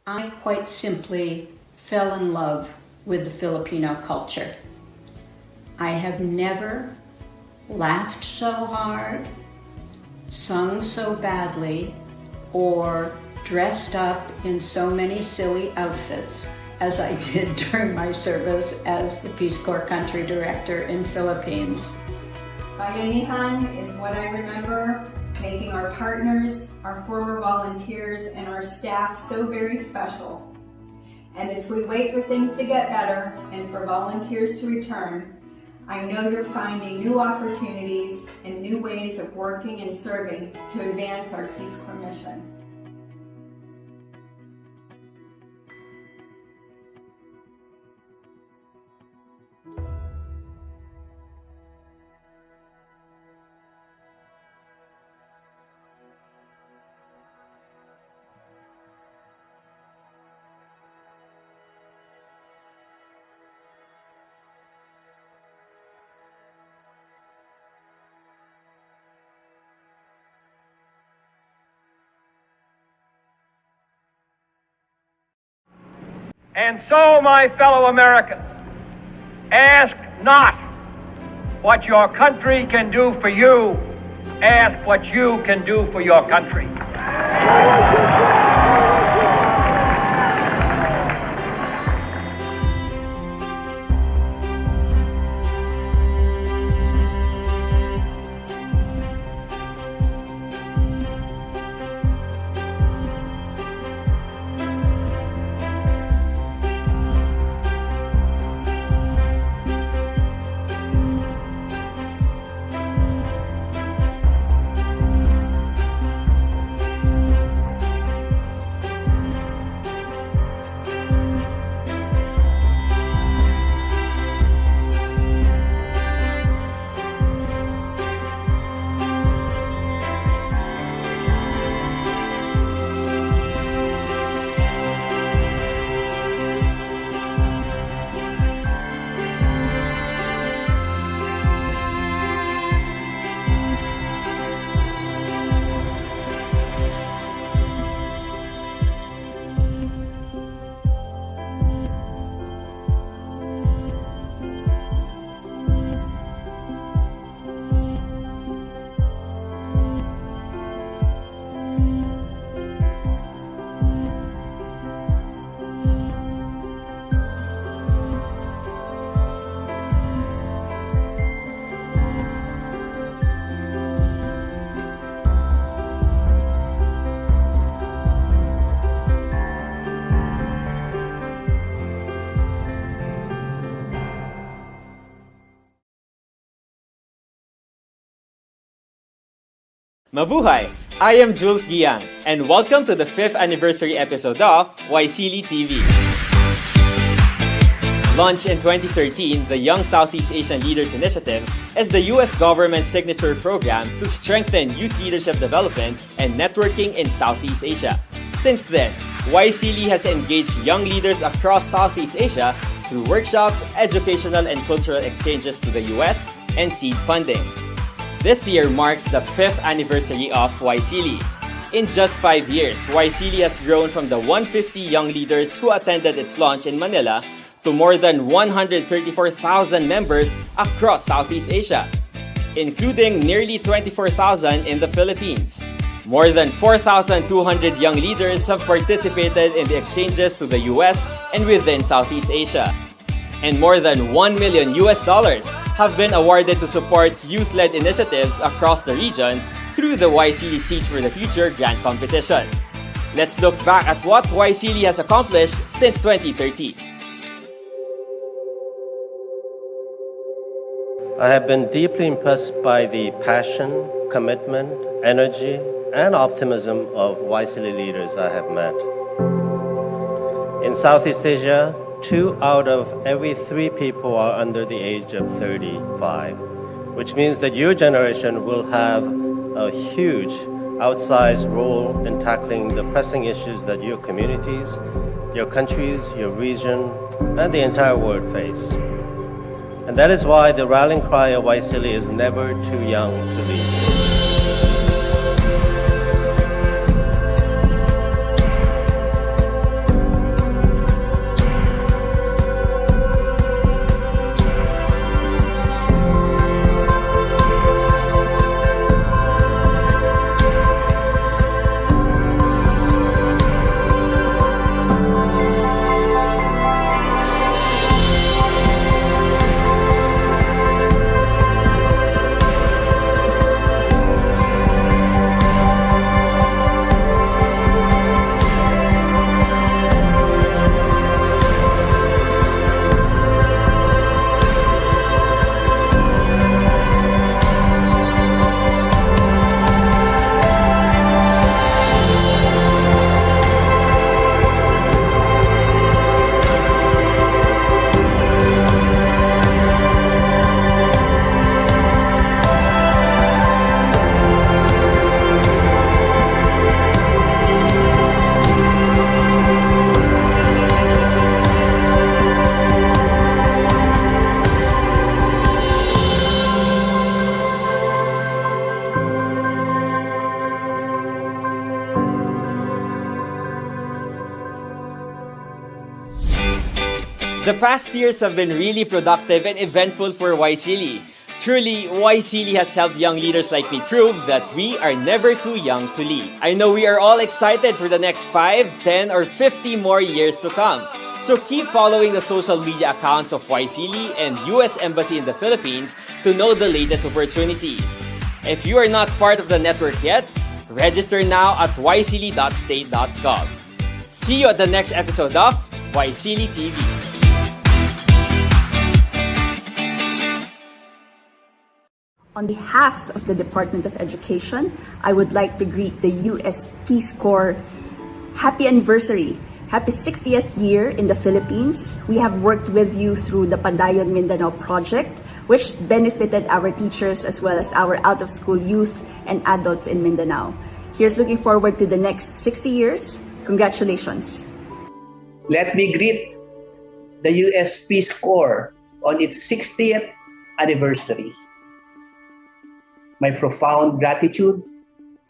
I quite simply fell in love with the Filipino culture. I have never laughed so hard, sung so badly, or dressed up in so many silly outfits as I did during my service as the Peace Corps Country Director in Philippines. Bayanihan is what I remember, making our partners, our former volunteers, and our staff so very special. And as we wait for things to get better and for volunteers to return, I know you're finding new opportunities and new ways of working and serving to advance our Peace Corps mission. And so, my fellow Americans, ask not what your country can do for you, ask what you can do for your country. Mabuhay! I am Jules Giang, and welcome to the 5th anniversary episode of YSEALI TV. Launched in 2013, the Young Southeast Asian Leaders Initiative is the U.S. government's signature program to strengthen youth leadership development and networking in Southeast Asia. Since then, YSEALI has engaged young leaders across Southeast Asia through workshops, educational and cultural exchanges to the U.S., and seed funding. This year marks the 5th anniversary of YSEALI. In just 5 years, YSEALI has grown from the 150 young leaders who attended its launch in Manila to more than 134,000 members across Southeast Asia, including nearly 24,000 in the Philippines. More than 4,200 young leaders have participated in the exchanges to the US and within Southeast Asia. And more than $1 million have been awarded to support youth-led initiatives across the region through the YSEALI Seeds for the Future grant competition. Let's look back at what YSEALI has accomplished since 2013. I have been deeply impressed by the passion, commitment, energy, and optimism of YSEALI leaders I have met. In Southeast Asia, 2 out of every 3 people are under the age of 35, which means that your generation will have a huge, outsized role in tackling the pressing issues that your communities, your countries, your region, and the entire world face. And that is why the rallying cry of YSEALI is never too young to lead. The past years have been really productive and eventful for YSEALI. Truly, YSEALI has helped young leaders like me prove that we are never too young to lead. I know we are all excited for the next 5, 10, or 50 more years to come. So keep following the social media accounts of YSEALI and U.S. Embassy in the Philippines to know the latest opportunities. If you are not part of the network yet, register now at yseali.state.gov. See you at the next episode of YSEALI TV. On behalf of the Department of Education, I would like to greet the U.S. Peace Corps. Happy anniversary! Happy 60th year in the Philippines. We have worked with you through the Padayon Mindanao project, which benefited our teachers as well as our out-of-school youth and adults in Mindanao. Here's looking forward to the next 60 years. Congratulations. Let me greet the U.S. Peace Corps on its 60th anniversary. My profound gratitude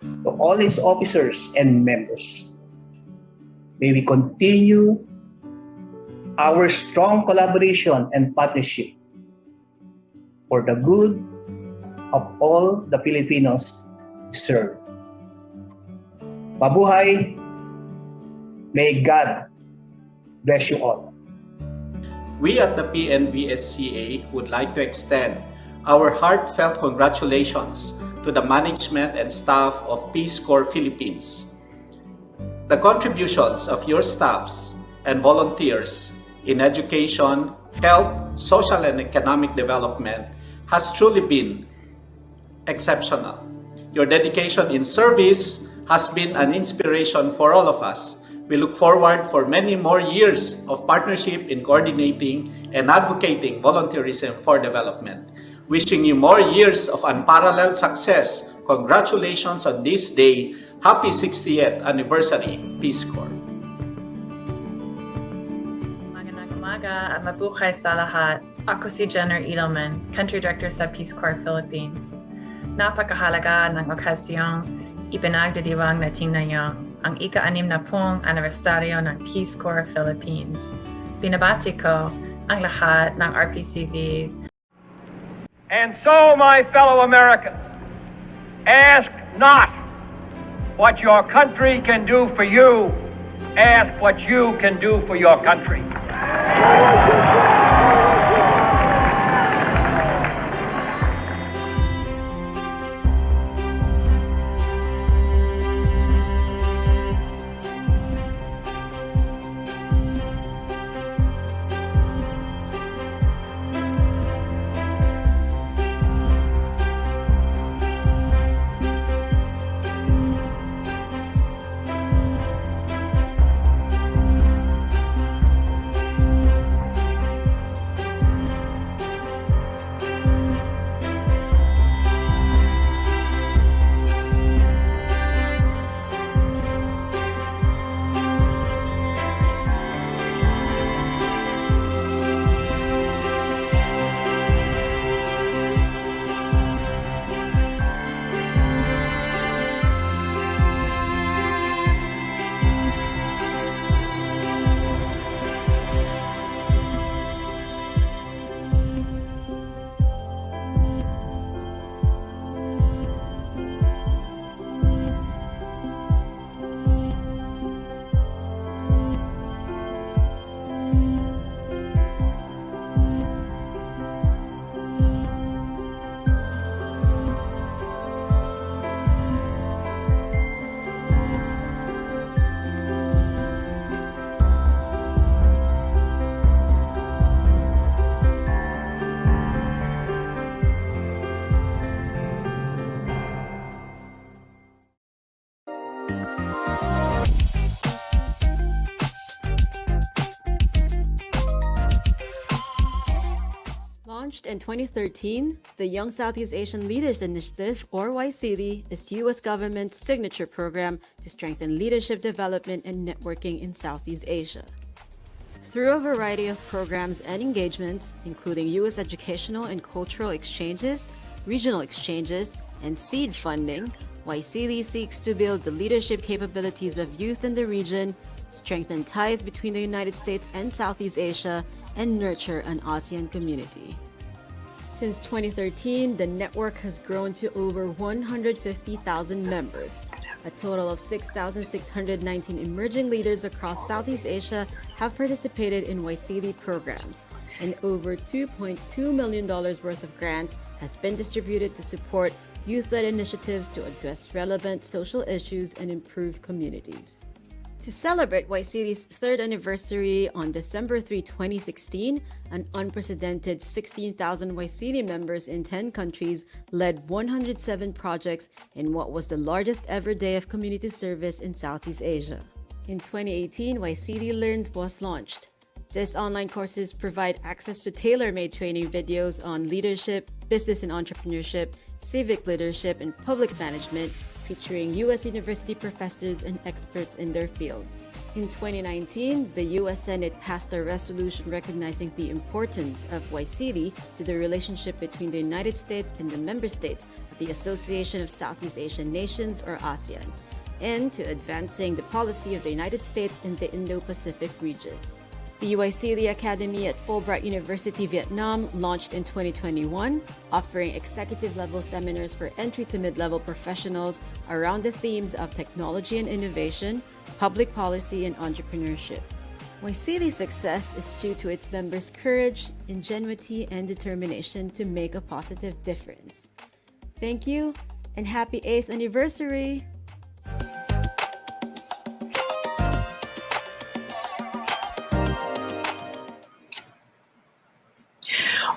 to all its officers and members. May we continue our strong collaboration and partnership for the good of all the Filipinos we serve. Mabuhay! May God bless you all. We at the PNVSCA would like to extend our heartfelt congratulations to the management and staff of Peace Corps Philippines. The contributions of your staffs and volunteers in education, health, social and economic development has truly been exceptional. Your dedication in service has been an inspiration for all of us. We look forward for many more years of partnership in coordinating and advocating volunteerism for development. Wishing you more years of unparalleled success. Congratulations on this day. Happy 60th anniversary, Peace Corps. Magandang umaga at mabuhay sa lahat. Ako si Jenner Edelman, Country Director sa Peace Corps Philippines. Napakahalaga ng okasyong ipinagdiriwang natin ngayon ang ika-60 anibersaryo ng Peace Corps Philippines. Binabati ko ang lahat ng RPCVs. And so, my fellow Americans, ask not what your country can do for you, ask what you can do for your country. Launched in 2013, the Young Southeast Asian Leaders Initiative, or YSEALI, is the U.S. government's signature program to strengthen leadership development and networking in Southeast Asia. Through a variety of programs and engagements, including U.S. educational and cultural exchanges, regional exchanges, and seed funding, YSEALI seeks to build the leadership capabilities of youth in the region, strengthen ties between the United States and Southeast Asia, and nurture an ASEAN community. Since 2013, the network has grown to over 150,000 members. A total of 6,619 emerging leaders across Southeast Asia have participated in YSEALI programs, and over $2.2 million worth of grants has been distributed to support youth-led initiatives to address relevant social issues and improve communities. To celebrate YSEALI's third anniversary on December 3, 2016, an unprecedented 16,000 YSEALI members in 10 countries led 107 projects in what was the largest ever day of community service in Southeast Asia. In 2018, YSEALI Learns was launched. These online courses provide access to tailor-made training videos on leadership, business and entrepreneurship, civic leadership, and public management, featuring U.S. university professors and experts in their field. In 2019, the U.S. Senate passed a resolution recognizing the importance of YSEALI to the relationship between the United States and the member states of the Association of Southeast Asian Nations, or ASEAN, and to advancing the policy of the United States in the Indo-Pacific region. The YSEALI Academy at Fulbright University, Vietnam launched in 2021, offering executive-level seminars for entry to mid-level professionals around the themes of technology and innovation, public policy, and entrepreneurship. YSEALI's success is due to its members' courage, ingenuity, and determination to make a positive difference. Thank you, and happy 8th anniversary!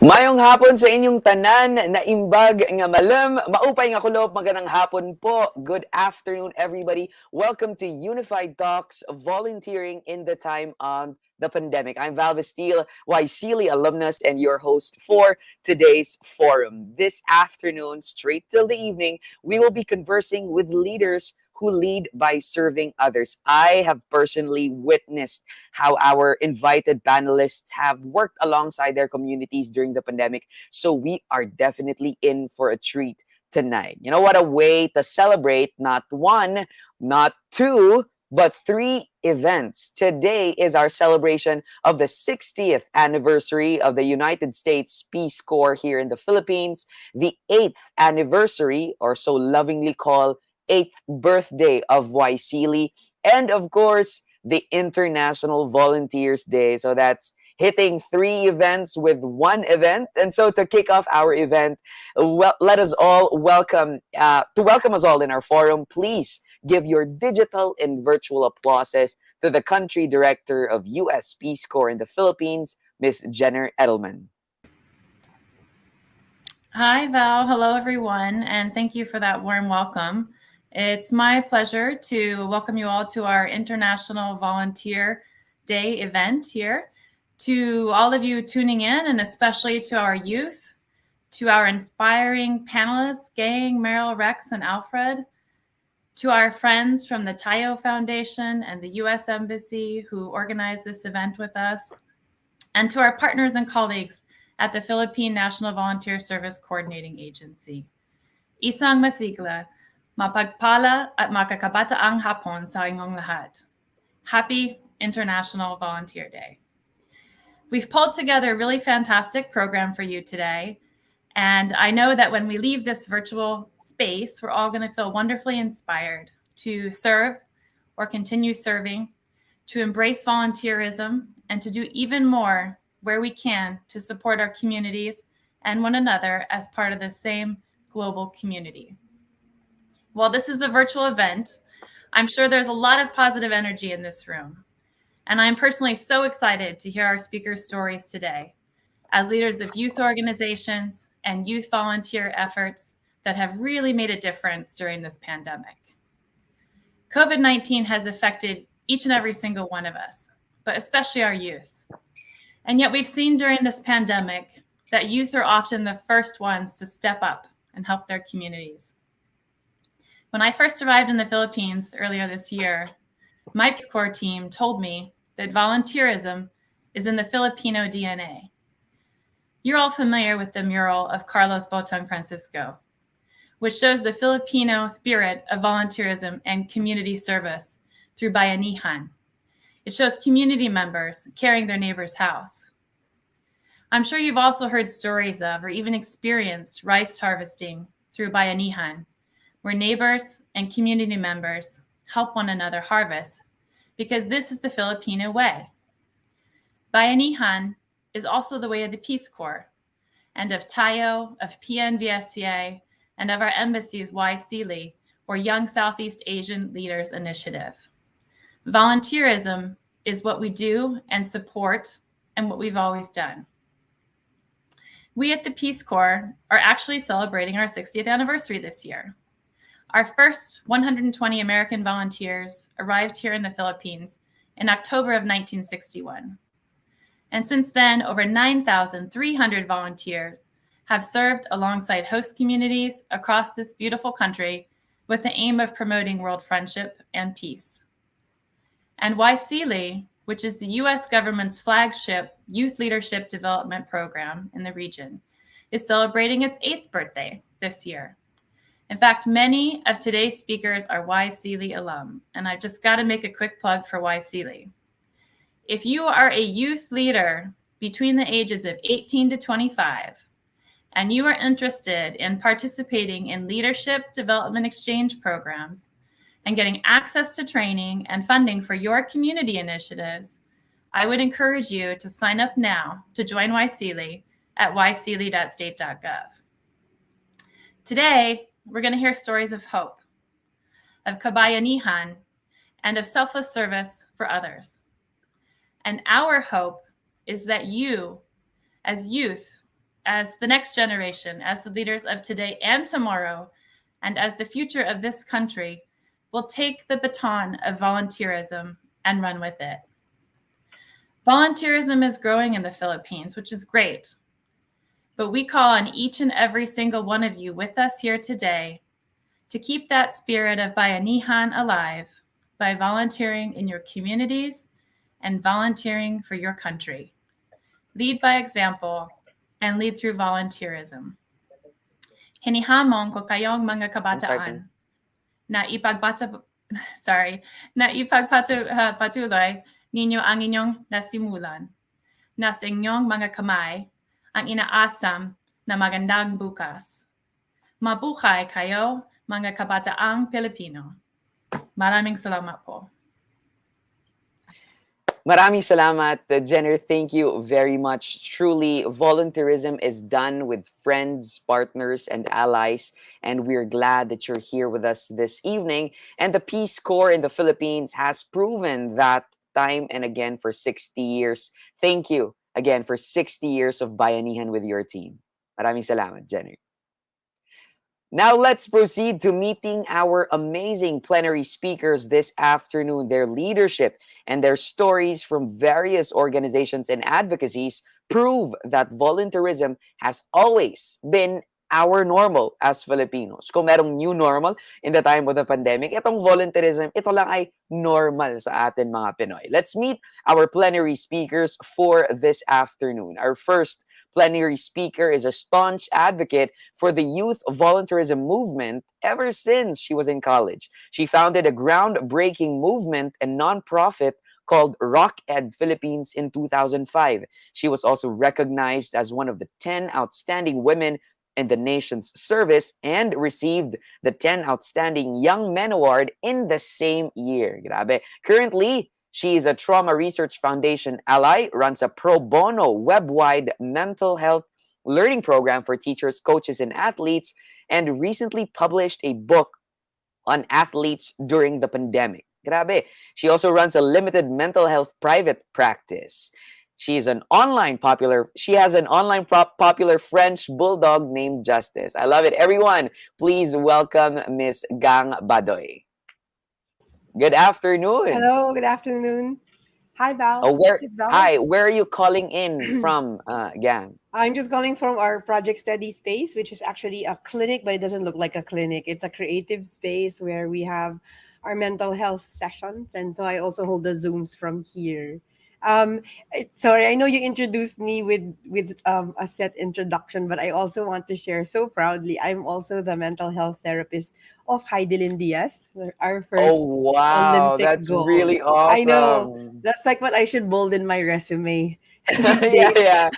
Mayong hapon sa inyong tanan, na imbag nga malam, maupay nga kulop, magandang hapon po. Good afternoon, everybody. Welcome to Younified Talks, volunteering in the time of the pandemic. I'm Val Bastille, YSEALI alumnus, and your host for today's forum. This afternoon, straight till the evening, we will be conversing with leaders who lead by serving others. I have personally witnessed how our invited panelists have worked alongside their communities during the pandemic, so we are definitely in for a treat tonight. You know what a way to celebrate not one, not two, but 3 events. Today is our celebration of the 60th anniversary of the United States Peace Corps here in the Philippines, the 8th anniversary, or so lovingly called 8th birthday of YSEALI, and of course, the International Volunteers Day. So that's hitting 3 events with 1 event. And so to kick off our event, let us all welcome us all in our forum. Please give your digital and virtual applauses to the country director of U.S. Peace Corps in the Philippines, Ms. Jenner Edelman. Hi, Val. Hello, everyone, and thank you for that warm welcome. It's my pleasure to welcome you all to our International Volunteer Day event here. To all of you tuning in, and especially to our youth, to our inspiring panelists, Gang, Meryl, Rex, and Alfred, to our friends from the Tayo Foundation and the U.S. Embassy who organized this event with us, and to our partners and colleagues at the Philippine National Volunteer Service Coordinating Agency. Isang masigla, mapagpala at makakabataang hapon sa inyong lahat. Happy International Volunteer Day. We've pulled together a really fantastic program for you today. And I know that when we leave this virtual space, we're all going to feel wonderfully inspired to serve or continue serving, to embrace volunteerism, and to do even more where we can to support our communities and one another as part of the same global community. While this is a virtual event, I'm sure there's a lot of positive energy in this room. And I'm personally so excited to hear our speakers' stories today as leaders of youth organizations and youth volunteer efforts that have really made a difference during this pandemic. COVID-19 has affected each and every single one of us, but especially our youth. And yet we've seen during this pandemic that youth are often the first ones to step up and help their communities. When I first arrived in the Philippines earlier this year, my Peace Corps team told me that volunteerism is in the Filipino DNA. You're all familiar with the mural of Carlos Botong Francisco, which shows the Filipino spirit of volunteerism and community service through bayanihan. It shows community members carrying their neighbor's house. I'm sure you've also heard stories of or even experienced rice harvesting through Bayanihan, where neighbors and community members help one another harvest, because this is the Filipino way. Bayanihan is also the way of the Peace Corps, and of Tayo, of PNVSCA, and of our embassy's YSEALI, or Young Southeast Asian Leaders Initiative. Volunteerism is what we do and support and what we've always done. We at the Peace Corps are actually celebrating our 60th anniversary this year. Our first 120 American volunteers arrived here in the Philippines in October of 1961. And since then, over 9,300 volunteers have served alongside host communities across this beautiful country with the aim of promoting world friendship and peace. And YSEALI, which is the U.S. government's flagship youth leadership development program in the region, is celebrating its 8th birthday this year. In fact, many of today's speakers are YSEALI alum, and I've just got to make a quick plug for YSEALI. If you are a youth leader between the ages of 18 to 25, and you are interested in participating in leadership development exchange programs and getting access to training and funding for your community initiatives, I would encourage you to sign up now to join YSEALI at yseali.state.gov. Today, we're going to hear stories of hope, of kabayanihan, and of selfless service for others. And our hope is that you, as youth, as the next generation, as the leaders of today and tomorrow, and as the future of this country, will take the baton of volunteerism and run with it. Volunteerism is growing in the Philippines, which is great. But we call on each and every single one of you with us here today to keep that spirit of bayanihan alive by volunteering in your communities and volunteering for your country. Lead by example and lead through volunteerism. Hinihamon ko kayong mga kabataan na ipagpatuloy ninyo ang inyong nasimulan, na sa inyong mga kamay ang inaasam na magandang bukas. Mabuhay kayo, mga kabataang Pilipino. Maraming salamat po. Maraming salamat, Jenner. Thank you very much. Truly, volunteerism is done with friends, partners, and allies, and we're glad that you're here with us this evening. And the Peace Corps in the Philippines has proven that time and again for 60 years. Thank you again for 60 years of bayanihan with your team. Maraming salamat, Jenner. Now let's proceed to meeting our amazing plenary speakers this afternoon. Their leadership and their stories from various organizations and advocacies prove that volunteerism has always been our normal as Filipinos. Kung merong new normal in the time of the pandemic, itong volunteerism, ito lang ay normal sa atin mga Pinoy. Let's meet our plenary speakers for this afternoon. Our first plenary speaker is a staunch advocate for the youth volunteerism movement ever since she was in college. She founded a groundbreaking movement and nonprofit called Rock Ed Philippines in 2005. She was also recognized as one of the 10 outstanding women in the nation's service and received the 10 Outstanding Young Men Award in the same year. Grabe. Currently, she is a Trauma Research Foundation ally, runs a pro bono web-wide mental health learning program for teachers, coaches, and athletes, and recently published a book on athletes during the pandemic. Grabe. She also runs a limited mental health private practice. She has an online popular French bulldog named Justice. I love it. Everyone, please welcome Miss Gang Badoy. Good afternoon. Hello, good afternoon. Hi, Val. Hi, where are you calling in from, Gang? I'm just calling from our project study space, which is actually a clinic, but it doesn't look like a clinic. It's a creative space where we have our mental health sessions. And so I also hold the Zooms from here. Sorry, I know you introduced me with a set introduction, but I also want to share so proudly. I'm also the mental health therapist of Heidelin Diaz, our Oh, first wow. Olympic That's gold. really I know awesome. that's like what I should bold in my resume these Yeah, days. yeah.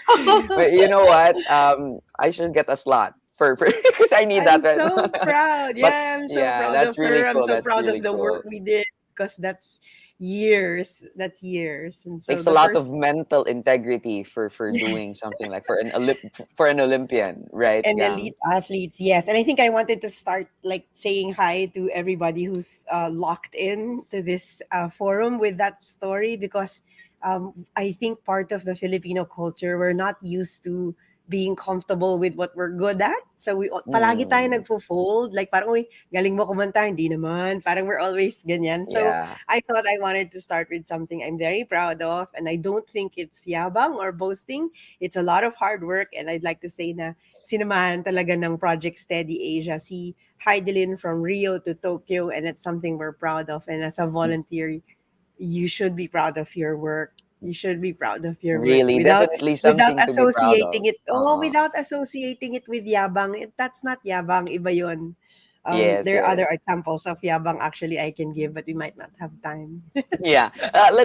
But you know what? I should get a slot for because I need I'm that right so now. proud. But Yeah, I'm so yeah, proud of that's really her. I'm cool. so That's proud of really the work cool. we did because that's years. That's years. And so Takes a the lot of first mental integrity for doing something like for an Olympian, right, and Gang? elite athletes, yes. And I think I wanted to start like saying hi to everybody who's locked in to this forum with that story because I think part of the Filipino culture, we're not used to being comfortable with what we're good at. So palagi tayo Mm, nagfo-fold. Like parang, uy, galing mo kumanta, hindi naman. Parang we're always ganyan. So yeah. I thought I wanted to start with something I'm very proud of. And I don't think it's yabang or boasting. It's a lot of hard work. And I'd like to say na sinamahan talaga ng Project Steady Asia si Heidelin from Rio to Tokyo. And it's something we're proud of. And as a volunteer, you should be proud of your work. You should be proud of your work Really, without definitely without something to be proud of. associating it. Oh, Uh-uh. without associating it with yabang. That's not yabang. Iba yun. Yes, There are other yes. examples of yabang actually I can give, but we might not have time. Yeah,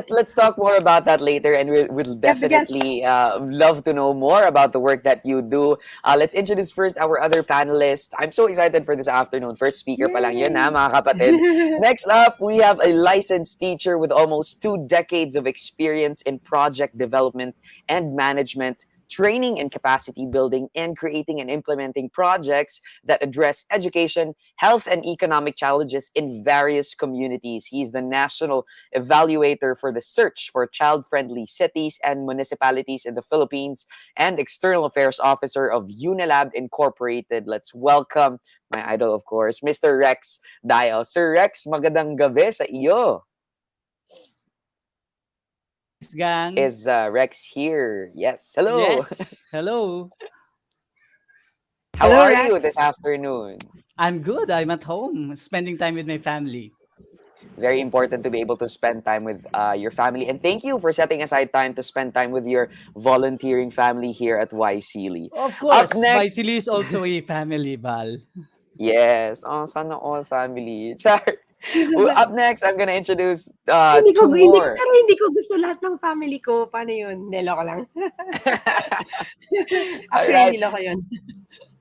let's talk more about that later, and we'll Yes. definitely love to know more about the work that you do. Let's introduce first our other panelists. I'm so excited for this afternoon. First speaker pa lang yun, ha, Yay! mga kapatid. Next up, we have a licensed teacher with almost 2 decades of experience in project development and management, training and capacity building, and creating and implementing projects that address education, health, and economic challenges in various communities. He's the national evaluator for the search for child-friendly cities and municipalities in the Philippines and external affairs officer of Unilab Incorporated. Let's welcome my idol, of course, Mr. Rex Dio. Sir Rex, magandang gabi sa iyo. Gang. Is Rex here? Yes. Hello. Yes. Hello. How Hello, are you this Rex. afternoon? I'm good. I'm at home spending time with my family. Very important to be able to spend time with your family. And thank you for setting aside time to spend time with your volunteering family here at YSEALI. Of Up course, next, Vaisili is also a family, Val. yes, oh, sana all family. Char. Well, up next, I'm gonna introduce two Hindi more. pero hindi ko gusto lahat ng family ko. Paano yun? Hindi, loko lang. All Actually, right. hindi loko yun.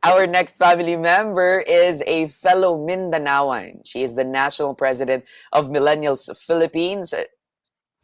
Our next family member is a fellow Mindanaoan. She is the national president of Millennials Philippines,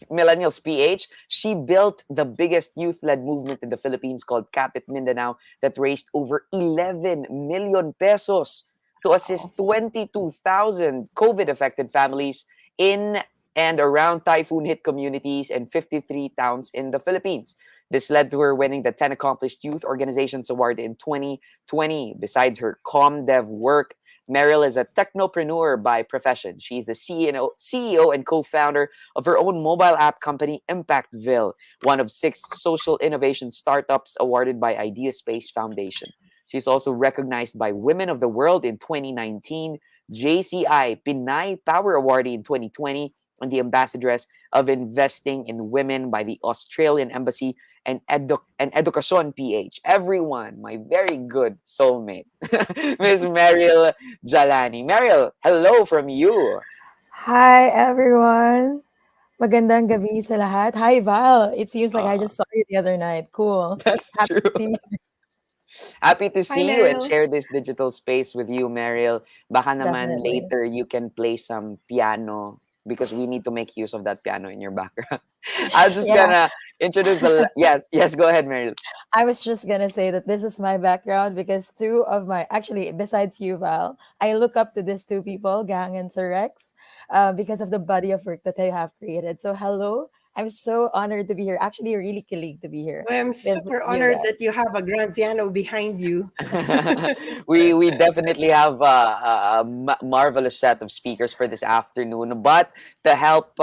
Millennials PH. She built the biggest youth-led movement in the Philippines called Kapit Mindanao that raised over 11 million pesos to assist 22,000 COVID-affected families in and around typhoon-hit communities and 53 towns in the Philippines. This led to her winning the 10 Accomplished Youth Organizations Award in 2020. Besides her ComDev work, Meryl is a technopreneur by profession. She's the CEO and co-founder of her own mobile app company, Impactville, one of 6 social innovation startups awarded by Idea Space Foundation. She's also recognized by Women of the World in 2019, JCI Pinay Power Award in 2020, and the Ambassadress of Investing in Women by the Australian Embassy and Educacion PH. Everyone, my very good soulmate, Miss Meryl Jalani. Meryl, hello from you. Hi, everyone. Magandang gabi sa lahat. Hi, Val. It seems like I Uh, just saw you the other night. Cool. that's Happy true. to see you. Happy to Hi, see you and Meryl. share this digital space with you, Meryl. Baka naman Definitely. later you can play some piano because we need to make use of that piano in your background. I'm just Yeah, gonna introduce yes, yes, go ahead, Meryl. I was just gonna say that this is my background because two of my actually besides you, Val, I look up to these two people, Gang and Sir Rex, because of the body of work that they have created. So hello, I'm so honored to be here. Actually, really kilig to be here I'm with super you honored guys. that you have a grand piano behind you. We definitely have a marvelous set of speakers for this afternoon. But to help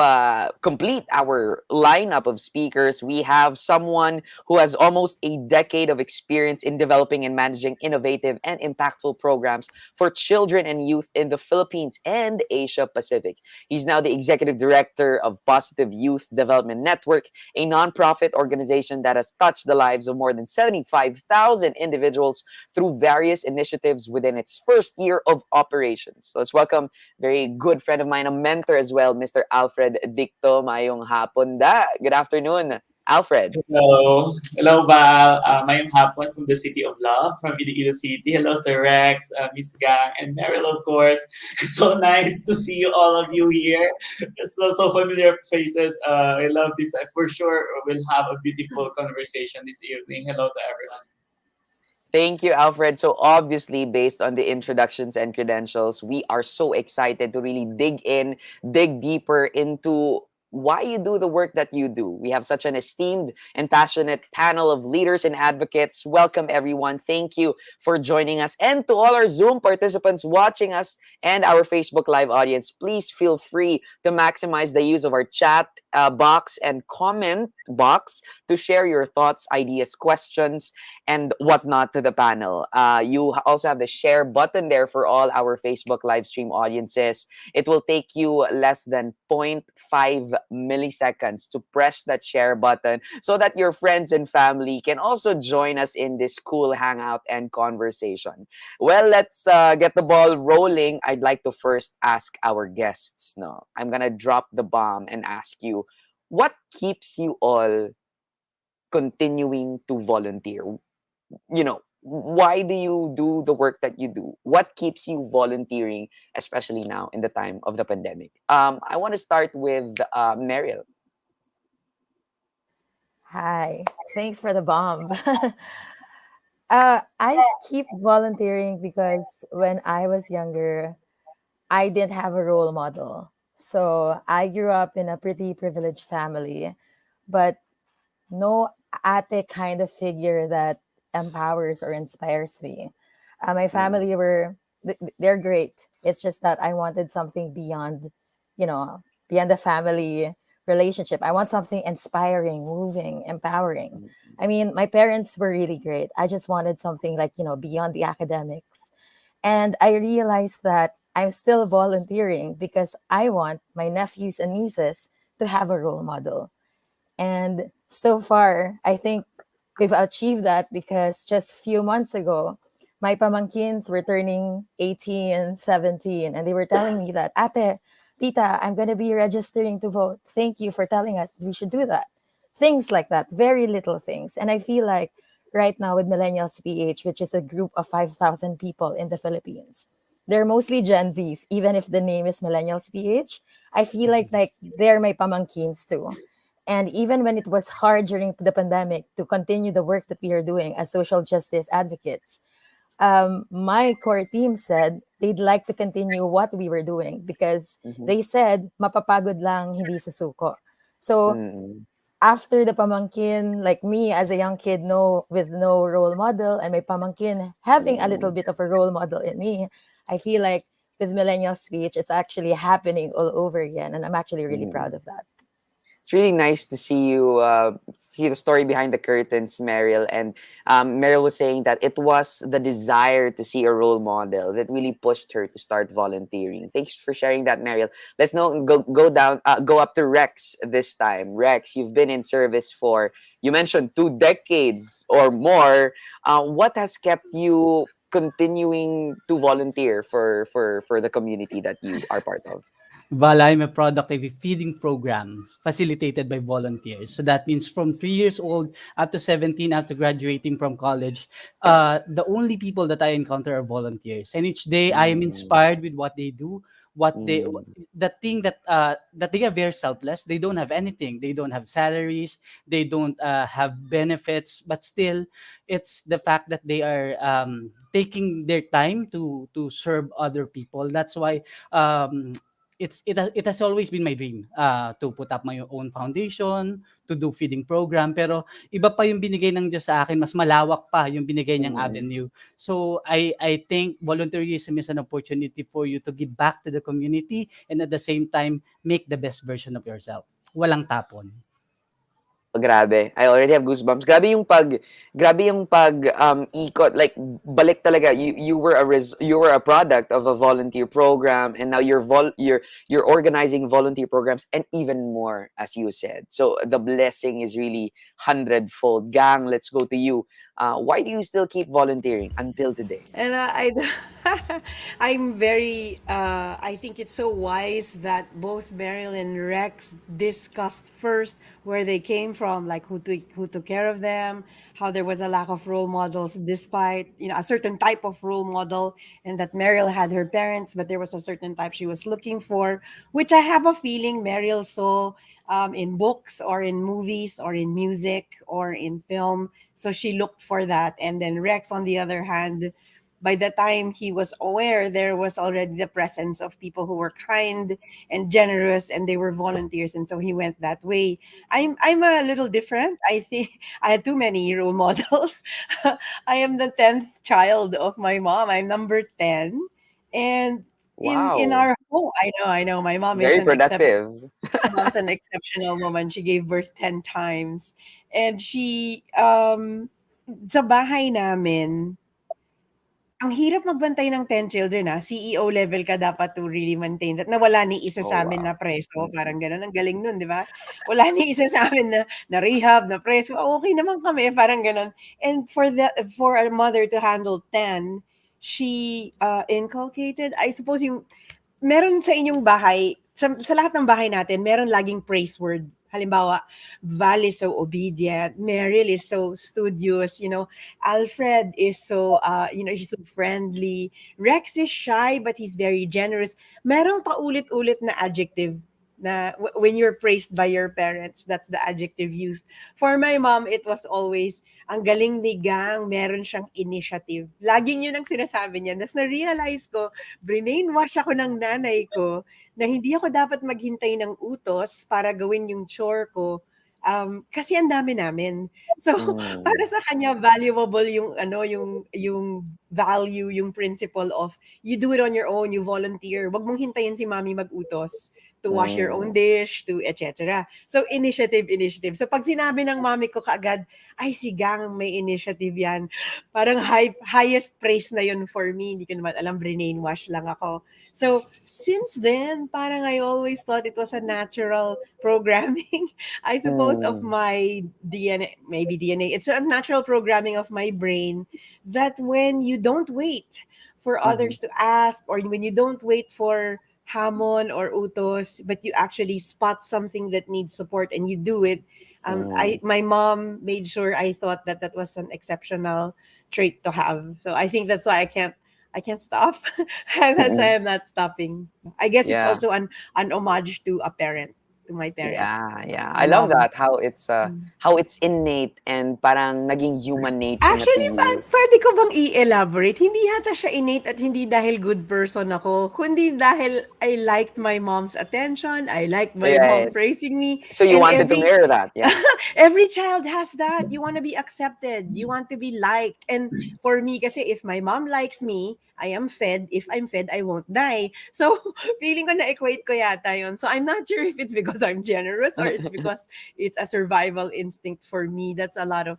complete our lineup of speakers, we have someone who has almost a decade of experience in developing and managing innovative and impactful programs for children and youth in the Philippines and Asia Pacific. He's now the executive director of Positive Youth Development Development Network, a nonprofit organization that has touched the lives of more than 75,000 individuals through various initiatives within its first year of operations. So let's welcome very good friend of mine, a mentor as well, Mr. Alfred Dicto. Mayong hapon da. Good afternoon, Alfred. Hello. Hello, Val. Mayong hapon from the City of Love, from Iloilo City. Hello, Sir Rex, Miss Gang, and Meryl, of course. So nice to see you, all of you here. So familiar faces. I love this. For sure, we'll have a beautiful conversation this evening. Hello to everyone. Thank you, Alfred. So obviously, based on the introductions and credentials, we are so excited to really dig deeper into why you do the work that you do. We have such an esteemed and passionate panel of leaders and advocates. Welcome, everyone. Thank you for joining us. And to all our Zoom participants watching us and our Facebook Live audience, please feel free to maximize the use of our chat box and comment box to share your thoughts, ideas, questions, and whatnot to the panel. You also have the share button there for all our Facebook live stream audiences. It will take you less than zero point 0.5 milliseconds to press that share button so that your friends and family can also join us in this cool hangout and conversation. Well, let's get the ball rolling. I'd like to first ask our guests. No, I'm gonna drop the bomb and ask you, what keeps you all continuing to volunteer? Why do you do the work that you do? What keeps you volunteering, especially now in the time of the pandemic? I want to start with Meryl. Hi, thanks for the bomb. I keep volunteering because when I was younger, I didn't have a role model. So I grew up in a pretty privileged family, but no ate kind of figure that empowers or inspires me. My family they're great. It's just that I wanted something beyond, beyond the family relationship. I want something inspiring, moving, empowering. I mean, my parents were really great. I just wanted something like, beyond the academics. And I realized that I'm still volunteering because I want my nephews and nieces to have a role model. And so far, I think we've achieved that because just a few months ago, my pamangkins were turning 18, 17, and they were telling me that, Ate, Tita, I'm going to be registering to vote. Thank you for telling us we should do that. Things like that, very little things. And I feel like right now with Millennials PH, which is a group of 5,000 people in the Philippines, they're mostly Gen Zs, even if the name is Millennials PH. I feel like they're my pamangkins too. And even when it was hard during the pandemic to continue the work that we are doing as social justice advocates, my core team said they'd like to continue what we were doing because they said, mapapagod lang, hindi susuko. So after the pamangkin, like me as a young kid, with no role model, and my pamangkin having a little bit of a role model in me, I feel like with Millennial Speech, it's actually happening all over again. And I'm actually really proud of that. It's really nice to see you see the story behind the curtains, Meryl. And Meryl was saying that it was the desire to see a role model that really pushed her to start volunteering. Thanks for sharing that, Meryl. Let's now go up to Rex this time. Rex, you've been in service for, you mentioned, 2 decades or more. What has kept you continuing to volunteer for the community that you are part of? While I'm a product of a feeding program facilitated by volunteers. So that means from 3 years old up to 17, after graduating from college, the only people that I encounter are volunteers. And each day I am inspired with what they do, the thing that they are very selfless. They don't have anything. They don't have salaries. They don't have benefits. But still, it's the fact that they are taking their time to serve other people. That's why it has always been my dream to put up my own foundation, to do feeding program. Pero iba pa yung binigay ng Diyos sa akin, mas malawak pa yung binigay niyang avenue. So I think volunteerism is an opportunity for you to give back to the community and at the same time make the best version of yourself. Walang tapon. Grabe. I already have goosebumps. Grabe yung pag ikot, like balik talaga. You were a product of a volunteer program, and now you're organizing volunteer programs and even more, as you said. So the blessing is really hundredfold. Gang, let's go to you. Why do you still keep volunteering until today? And I'm very, I think it's so wise that both Meryl and Rex discussed first where they came from, like who took care of them, how there was a lack of role models despite, a certain type of role model, and that Meryl had her parents, but there was a certain type she was looking for, which I have a feeling Meryl saw in books or in movies or in music or in film. So she looked for that. And then Rex, on the other hand, by the time he was aware, there was already the presence of people who were kind and generous, and they were volunteers, and so he went that way. I'm a little different. I think I had too many role models. I am the 10th child of my mom. I'm number 10, and in Wow. our home, I know, my mom is Very an exception. productive. Mom's an exceptional woman. She gave birth 10 times, and she sa bahay namin, ang hirap magbantay ng 10 children, CEO level ka dapat to really maintain that, na wala ni isa Oh, sa'min wow. na preso, parang gano'n. Ang galing nun, 'di ba? Wala ni isa sa'min na rehab, na preso, okey naman kami, parang gano'n. And for a mother to handle 10, she, inculcated, I suppose, yung meron sa inyong bahay, sa lahat ng bahay natin, meron laging praise word. Halimbawa, Val is so obedient, Meryl is so studious, Alfred is so, he's so friendly. Rex is shy, but he's very generous. Merong paulit-ulit na adjective na when you're praised by your parents, that's the adjective used. For my mom, it was always, ang galing ni Gang, meron siyang initiative. Laging yun ang sinasabi niya. Tapos na-realize ko, brainwash ako ng nanay ko na hindi ako dapat maghintay ng utos para gawin yung chore ko. Kasi ang dami namin. So, para Mm. sa kanya valuable yung value, yung principle of you do it on your own, you volunteer. Wag mong hintayin si mommy mag-utos to wash your own Mm. dish, to etc. So, initiative. So, pag sinabi ng mommy ko kaagad, ay si Gang may initiative yan. Parang highest praise na yun for me. Hindi ko naman alam, brainwash lang ako. So, since then, parang I always thought it was a natural programming, I suppose, of Mm. my DNA, maybe DNA. It's a natural programming of my brain that when you don't wait for Mhm. others to ask, or when you don't wait for hamon or utos, but you actually spot something that needs support and you do it. Mm. My mom made sure I thought that that was an exceptional trait to have. So I think that's why I can't stop. And that's Mm. why I'm not stopping. I guess it's Yeah. also an homage to a parent, to my parent, Yeah. my I love mom. that Mm. how it's innate and parang naging human nature na to Actually, you. pwede ko bang i-elaborate? Hindi yata siya innate at hindi dahil good person ako, kundi dahil I liked my mom's attention, I liked my mom Right. praising me, So you and wanted to mirror that, yeah. every child has that. You want to be accepted, you want to be liked. And for me, kasi if my mom likes me, I am fed. If I'm fed, I won't die. So, feeling ko na-equate ko yata yun. So, I'm not sure if it's because I'm generous or it's because it's a survival instinct for me. That's a lot of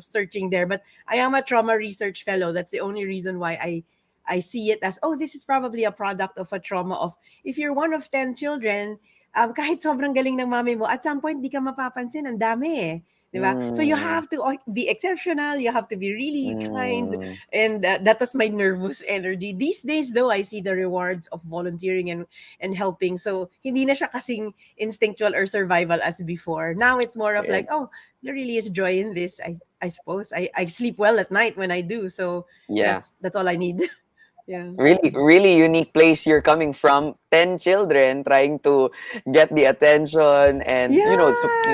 searching there. But I am a trauma research fellow. That's the only reason why I see it as, oh, this is probably a product of a trauma of, if you're one of 10 children, kahit sobrang galing ng mami mo, at some point, di ka mapapansin, ang dami eh. Diba? So you Mm. have to be exceptional, you have to be really kind, Mm. and that was my nervous energy. These days though, I see the rewards of volunteering and helping. So hindi na siya kasing instinctual or survival as before. Now it's more of like, Right. oh, there really is joy in this. I suppose I sleep well at night when I do. So Yeah. that's all I need. Yeah. Really, really unique place you're coming from. 10 children trying to get the attention and, Yeah.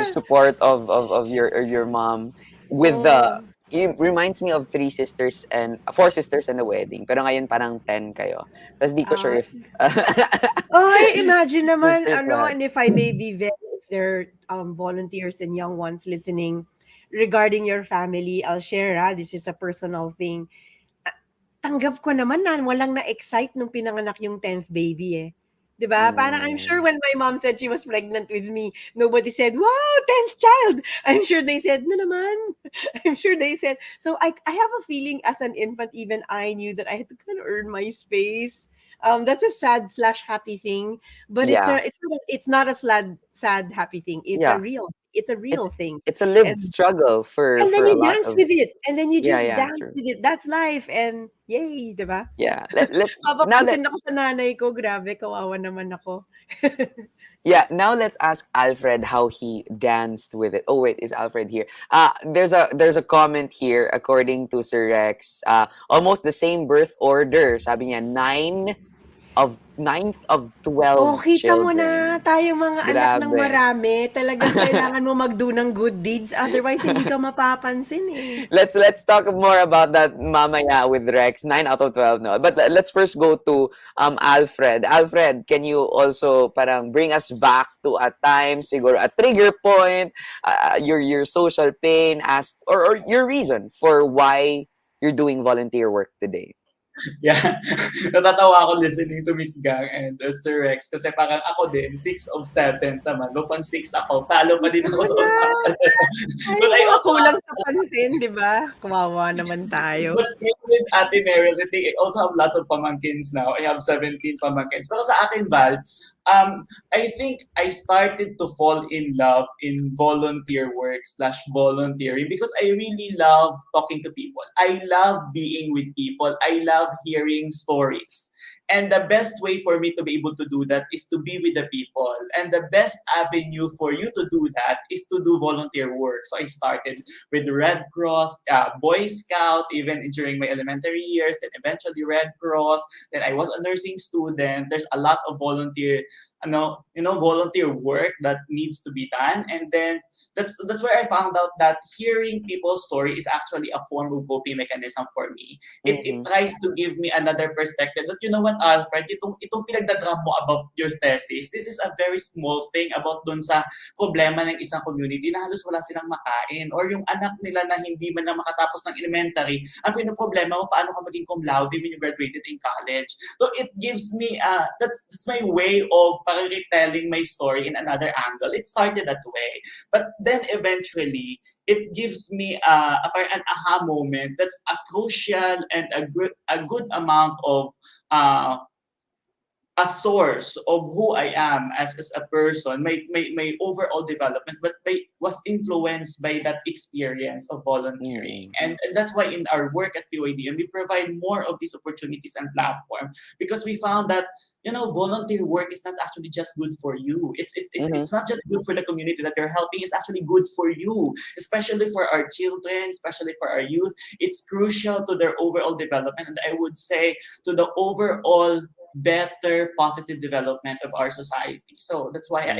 support of your mom with Oh. it reminds me of four sisters and a wedding. Pero ngayon parang 10 kayo. Tapos di ko sure Ah, if I imagine naman, sisters lahat. and if I may be if there are volunteers and young ones listening regarding your family, I'll share, this is a personal thing. Tanggap ko naman na walang na-excite nung pinanganak yung 10th baby eh. Diba? Parang I'm sure when my mom said she was pregnant with me, nobody said, wow, 10th child. I'm sure they said, no naman. I'm sure they said. So I have a feeling as an infant, even I knew that I had to kind of earn my space. That's a sad slash happy thing, but Yeah. it's not a sad happy thing. Yeah. It's a real thing. It's a lived And struggle and then for a you lot dance of with it. And then you just yeah, dance true. with it. That's life. And yay, diba? Yeah. Let now let Papapansin ako sa nanay ko. Grabe, kawawa naman ako. Yeah, now let's ask Alfred how he danced with it. Oh wait, is Alfred here? There's a comment here according to Sir Rex. Almost the same birth order. Sabi niya ninth of Oh, 12 kita mo na, children. tayong mga anak ng Grabe. marami, talagang kailangan mo magdo ng good deeds, otherwise hindi ka mapapansin eh. Let's talk more about that mamaya with Rex. 9 out of 12 no. But let's first go to Alfred. Alfred, can you also parang bring us back to a time, siguro a trigger point, your social pain as or your reason for why you're doing volunteer work today? Yeah. Natatawa ako listening to Miss Gang and Sir Rex kasi parang ako din, 6 of 7 naman. No, pang 6 ako, talo pa din ako sa usapan. Ay, But I mga also kulang have, sa pansin, di ba? Kawawa naman tayo. but same with Ate Meryl, I think I also have lots of pamangkins now. I have 17 pamangkins. Pero sa akin, Val, I think I started to fall in love in volunteer work slash volunteering because I really love talking to people. I love being with people. I love hearing stories. And the best way for me to be able to do that is to be with the people. And the best avenue for you to do that is to do volunteer work. So I started with the Red Cross, Boy Scout, even during my elementary years, then eventually Red Cross. Then I was a nursing student. There's a lot of volunteer work that needs to be done. And then that's where I found out that hearing people's story is actually a form of coping mechanism for me. It tries to give me another perspective that, you know what, Alfred, itong pinagdadram mo about your thesis, this is a very small thing about dun sa problema ng isang community na halos wala silang makain or yung anak nila na hindi man na makatapos ng elementary, ang pinoproblema mo, paano ka maging cum laude when you graduated in college. So it gives me, that's my way of retelling my story in another angle. It started that way. But then eventually, it gives me an aha moment that's a crucial and a good amount of a source of who I am as a person, my overall development, but was influenced by that experience of volunteering. And that's why in our work at PYDM, we provide more of these opportunities and platform because we found that, volunteer work is not actually just good for you. It's not just good for the community that you're helping. It's actually good for you, especially for our children, especially for our youth. It's crucial to their overall development. And I would say to the overall better positive development of our society. So that's why I'm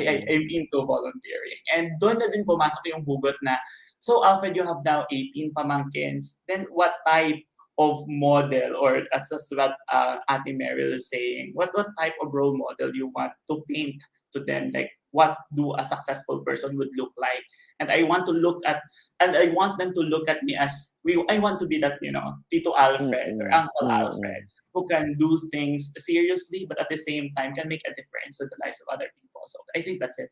into volunteering. And doon na din pumasok yung hugot na, so Alfred, you have now 18 pamangkins. Then what type of model, or that's what Ate Meryl is saying, what type of role model you want to paint to them? Like, what do a successful person would look like? And I want them to look at me as, I want to be that, Tito Alfred or Uncle Alfred, who can do things seriously, but at the same time can make a difference in the lives of other people. So I think that's it.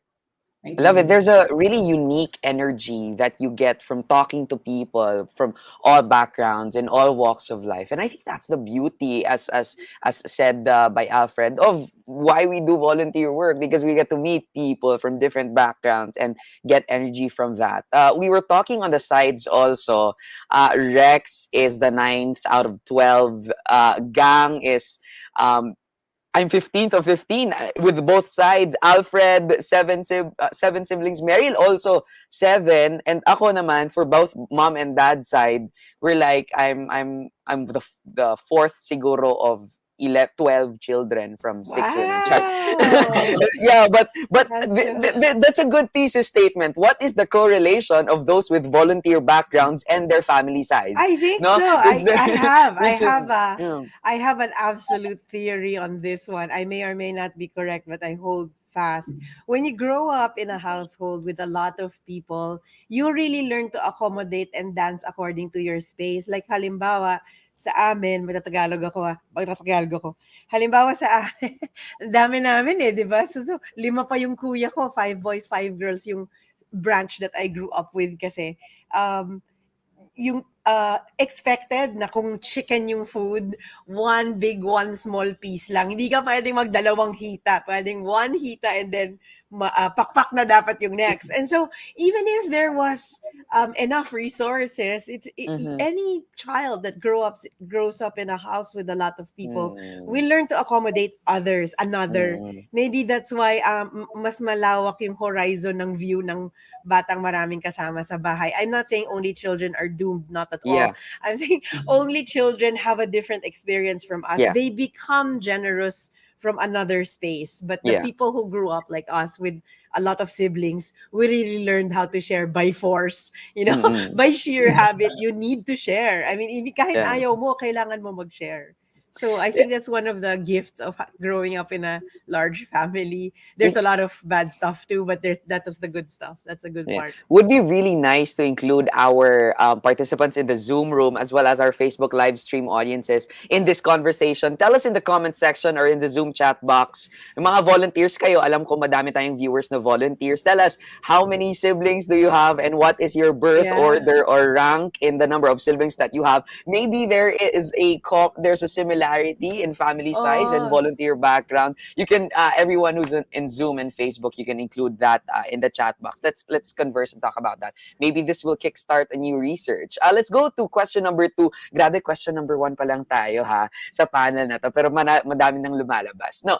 Thank I love you. it. There's a really unique energy that you get from talking to people from all backgrounds and all walks of life, and I think that's the beauty, as said by Alfred, of why we do volunteer work, because we get to meet people from different backgrounds and get energy from that. We were talking on the sides also. Rex is the 9th out of 12. Gang is I'm 15th of 15 with both sides. Alfred, 7 siblings. Meryl also 7, and ako naman for both mom and dad side, we're like I'm the fourth siguro of 12 children from 6 women. Wow! Yeah, but That's that's a good thesis statement. What is the correlation of those with volunteer backgrounds and their family size? I think No, so. is there? I have an absolute theory on this one. I may or may not be correct, but I hold fast. When you grow up in a household with a lot of people, you really learn to accommodate and dance according to your space. Like halimbawa, sa amin, magtatagalog ako magtatagalog ako. Halimbawa sa amin, ang dami namin di ba? So, 5 pa yung kuya ko, 5 boys, 5 girls yung branch that I grew up with kasi. Yung expected na kung chicken yung food, one big, one small piece lang. Hindi ka pwedeng magdalawang hita. Pwedeng one hita and then pakpak na dapat yung next. And so, even if there was enough resources, any child that grows up in a house with a lot of people will learn to accommodate others, another. Maybe that's why mas malawak yung horizon ng view ng batang maraming kasama sa bahay. I'm not saying only children are doomed, not at all. Yeah. I'm saying only children have a different experience from us. Yeah. They become generous from another space. But the Yeah. people who grew up like us with a lot of siblings, we really learned how to share by force. By sheer habit, you need to share. I mean, kahit Yeah. ayaw mo, kailangan mo mag-share. So I think that's one of the gifts of growing up in a large family. There's a lot of bad stuff too, but that was the good stuff. That's a good part. Would be really nice to include our participants in the Zoom room as well as our Facebook live stream audiences in this conversation. Tell us in the comment section or in the Zoom chat box. Yung mga volunteers kayo, alam ko madami tayong viewers na volunteers. Tell us, how many siblings do you have and what is your birth order or rank in the number of siblings that you have? Maybe there is there's a similarity in family size and volunteer background. You can everyone who's in Zoom and Facebook, you can include that in the chat box. Let's converse and talk about that. Maybe this will kickstart a new research. Let's go to question number 2. Grabe, question number 1 pa lang tayo sa panel na to, pero madami nang lumalabas. No,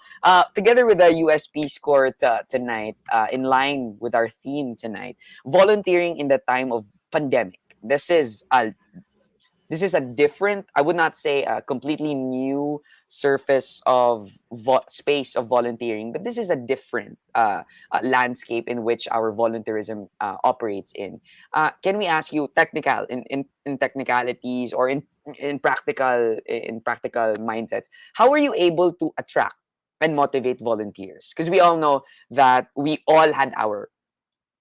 together with the U.S. Peace Corps tonight, in line with our theme tonight, volunteering in the time of pandemic. This is a different, I would not say a completely new surface of space of volunteering, but this is a different landscape in which our volunteerism operates in. Can we ask you in technicalities or in practical mindsets, how are you able to attract and motivate volunteers? Because we all know that we all had our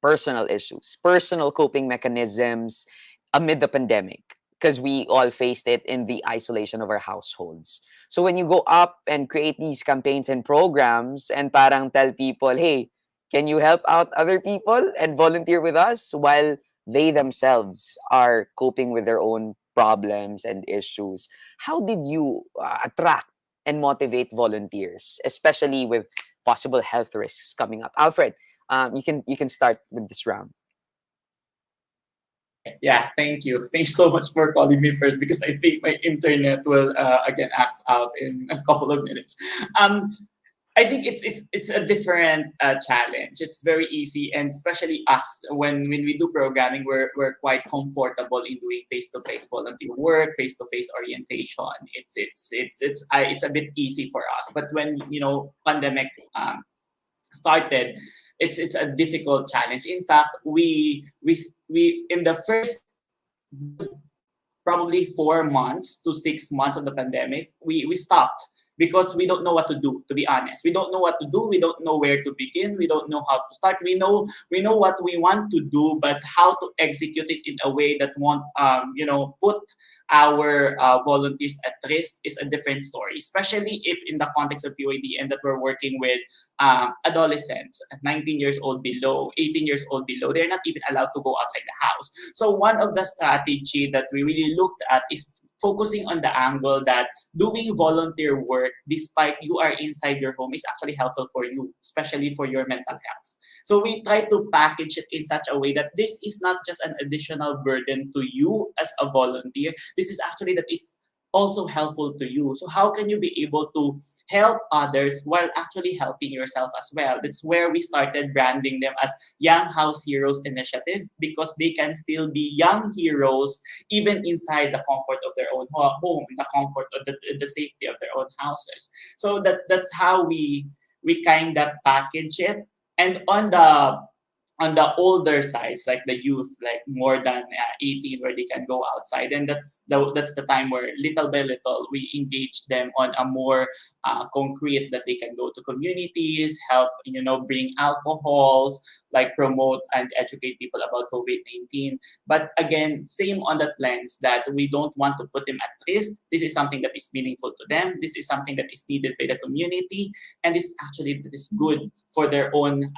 personal issues, personal coping mechanisms amid the pandemic, because we all faced it in the isolation of our households. So when you go up and create these campaigns and programs and parang tell people, hey, can you help out other people and volunteer with us while they themselves are coping with their own problems and issues? How did you attract and motivate volunteers, especially with possible health risks coming up? Alfred, you can start with this round. Yeah, thank you. Thanks so much for calling me first, because I think my internet will again act out in a couple of minutes. I think it's a different challenge. It's very easy, and especially us when we do programming, we're quite comfortable in doing face-to-face volunteer work, face-to-face orientation. It's a bit easy for us. But when pandemic started, it's a difficult challenge. In fact, we in the first probably 4 months to 6 months of the pandemic, we stopped because we don't know what to do. To be honest, we don't know what to do. We don't know where to begin. We don't know how to start. We know what we want to do, but how to execute it in a way that won't put our volunteers at risk is a different story, especially if in the context of UAD and that we're working with adolescents, 19 years old below, 18 years old below. They're not even allowed to go outside the house. So one of the strategy that we really looked at is focusing on the angle that doing volunteer work despite you are inside your home is actually helpful for you, especially for your mental health. So we try to package it in such a way that this is not just an additional burden to you as a volunteer. This is actually that is also helpful to you. So how can you be able to help others while actually helping yourself as well? That's where we started branding them as Young House Heroes Initiative, because they can still be young heroes even inside the comfort of their own home, in the comfort of the safety of their own houses. So that's how we kind of package it. And on the on the older sides, like the youth, like more than 18, where they can go outside, and that's the time where little by little we engage them on a more concrete, that they can go to communities, help bring alcohols, like promote and educate people about COVID-19. But again, same on that lens, that we don't want to put them at risk. This is something that is meaningful to them. This is something that is needed by the community, and this is good for their own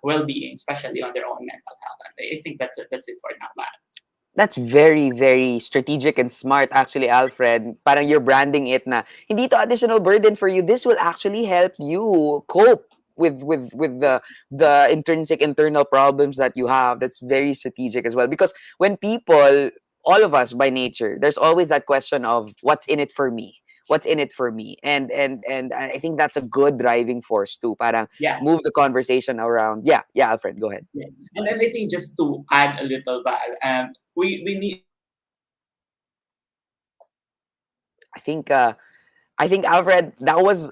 well-being, especially on their own mental health. And I think that's it for now, man. That's very, very strategic and smart, actually, Alfred. Parang you're branding it na hindi to additional burden for you. This will actually help you cope with the intrinsic internal problems that you have. That's very strategic as well. Because when people, all of us by nature, there's always that question of what's in it for me. What's in it for me? And I think that's a good driving force too. Parang Yeah. move the conversation around. Yeah, Alfred, go ahead. Yeah. And then I think, just to add a little, Val, we need. I think Alfred,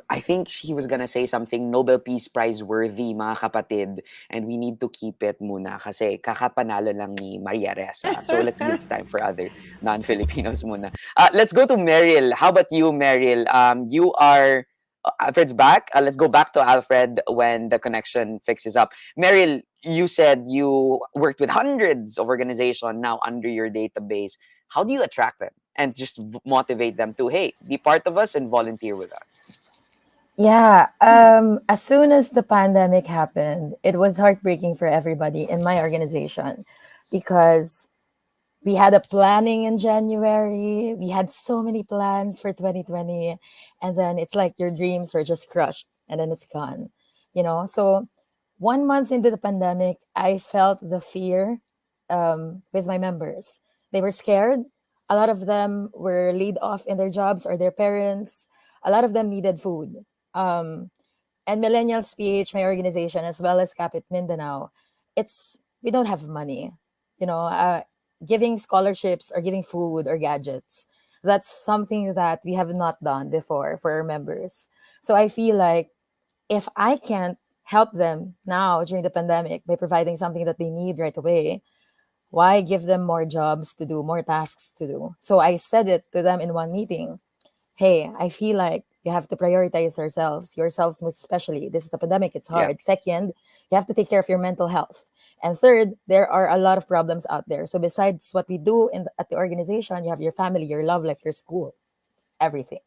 I think he was gonna say something Nobel Peace Prize worthy, mga kapatid, and we need to keep it muna kasi kakapanalo lang ni Maria Ressa. So let's give time for other non-Filipinos muna. Let's go to Meryl. How about you, Meryl? You are Alfred's back. Let's go back to Alfred when the connection fixes up. Meryl, you said you worked with hundreds of organizations now under your database. How do you attract them and just motivate them to, hey, be part of us and volunteer with us? Yeah, as soon as the pandemic happened, it was heartbreaking for everybody in my organization because we had a planning in January. We had so many plans for 2020. And then it's like your dreams were just crushed and then it's gone. So 1 month into the pandemic, I felt the fear with my members. They were scared. A lot of them were laid off in their jobs or their parents. A lot of them needed food. And Millennials PH, my organization, as well as Capit Mindanao, we don't have money. Giving scholarships or giving food or gadgets, that's something that we have not done before for our members. So I feel like if I can't help them now during the pandemic by providing something that they need right away, why give them more jobs to do, more tasks to do? So I said it to them in one meeting. Hey, I feel like you have to prioritize yourselves most especially. This is the pandemic, it's hard. Yeah. Second, you have to take care of your mental health. And third, there are a lot of problems out there. So besides what we do at the organization, you have your family, your love life, your school, everything.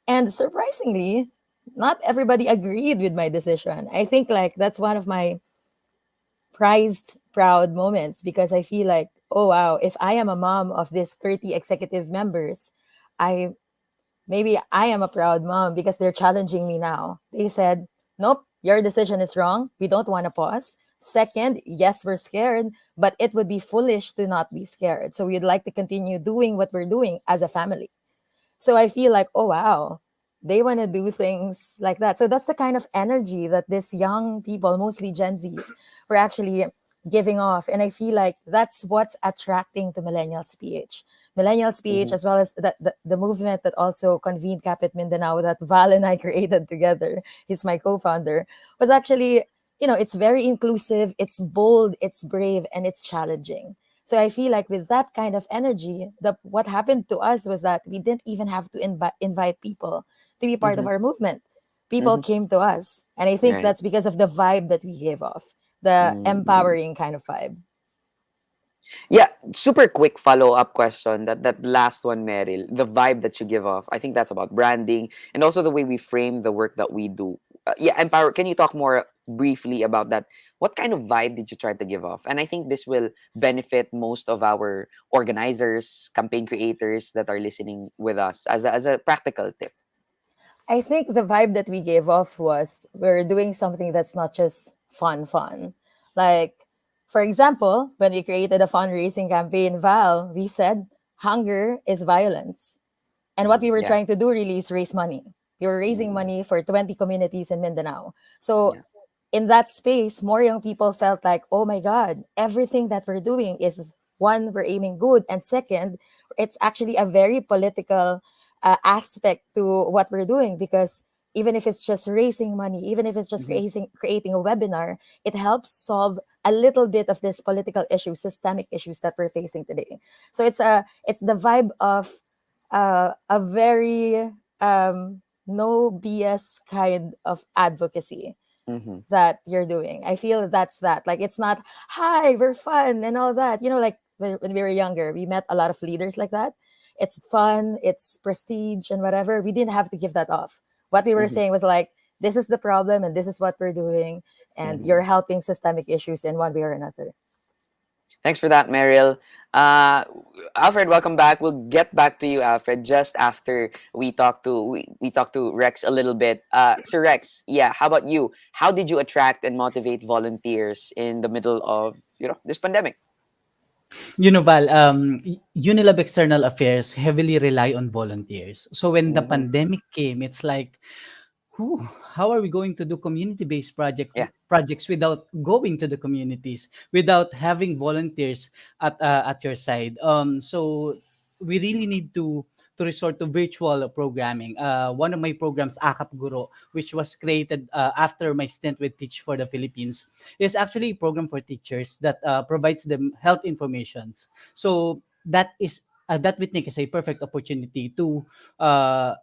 And surprisingly, not everybody agreed with my decision. I think that's one of my proud moments because I feel like, oh wow, if I am a mom of these 30 executive members, maybe I am a proud mom because they're challenging me now. They said, nope, your decision is wrong. We don't want to pause. Second, yes, we're scared, but it would be foolish to not be scared. So we'd like to continue doing what we're doing as a family. So I feel like, oh, wow, they want to do things like that. So that's the kind of energy that these young people, mostly Gen Zs, were actually giving off. And I feel like that's what's attracting to Millennials PH. Millennials PH, as well as the movement that also convened Capit Mindanao that Val and I created together, he's my co-founder, was actually, it's very inclusive, it's bold, it's brave, and it's challenging. So I feel like with that kind of energy, what happened to us was that we didn't even have to invite people to be part of our movement. People came to us. And I think that's because of the vibe that we gave off, the empowering kind of vibe. Yeah, super quick follow-up question. That last one, Meryl, the vibe that you give off. I think that's about branding and also the way we frame the work that we do. Empower. Can you talk more briefly about that? What kind of vibe did you try to give off? And I think this will benefit most of our organizers, campaign creators that are listening with us as a practical tip. I think the vibe that we gave off was we're doing something that's not just fun. Like, for example, when we created a fundraising campaign, Val, we said hunger is violence. And what we were trying to do really is raise money. We were raising money for 20 communities in Mindanao. So in that space, more young people felt like, oh my God, everything that we're doing is, one, we're aiming good. And second, it's actually a very political aspect to what we're doing because even if it's just raising money, even if it's just creating a webinar, it helps solve a little bit of this political issues, systemic issues that we're facing today. So it's the vibe of a very no BS kind of advocacy Mm-hmm. that you're doing. I feel that's that. Like it's not, hi, we're fun and all that. You know, like when we were younger, we met a lot of leaders like that. It's fun, it's prestige and whatever. We didn't have to give that off. What we were Mm-hmm. saying was like, this is the problem and this is what we're doing, and Mm-hmm. you're helping systemic issues in one way or another. Thanks for that, Meryl. Alfred, welcome back. We'll get back to you, Alfred, just after we talk to Rex a little bit. So Rex, yeah, how about you? How did you attract and motivate volunteers in the middle of this pandemic? Val, Unilab External Affairs heavily rely on volunteers. So when the Mm-hmm. pandemic came, it's like, whew, how are we going to do community-based Yeah. projects without going to the communities, without having volunteers at your side? So we really need to resort to virtual programming. One of my programs, Akap Guro, which was created after my stint with Teach for the Philippines, is actually a program for teachers that provides them health informations. So that we think is a perfect opportunity to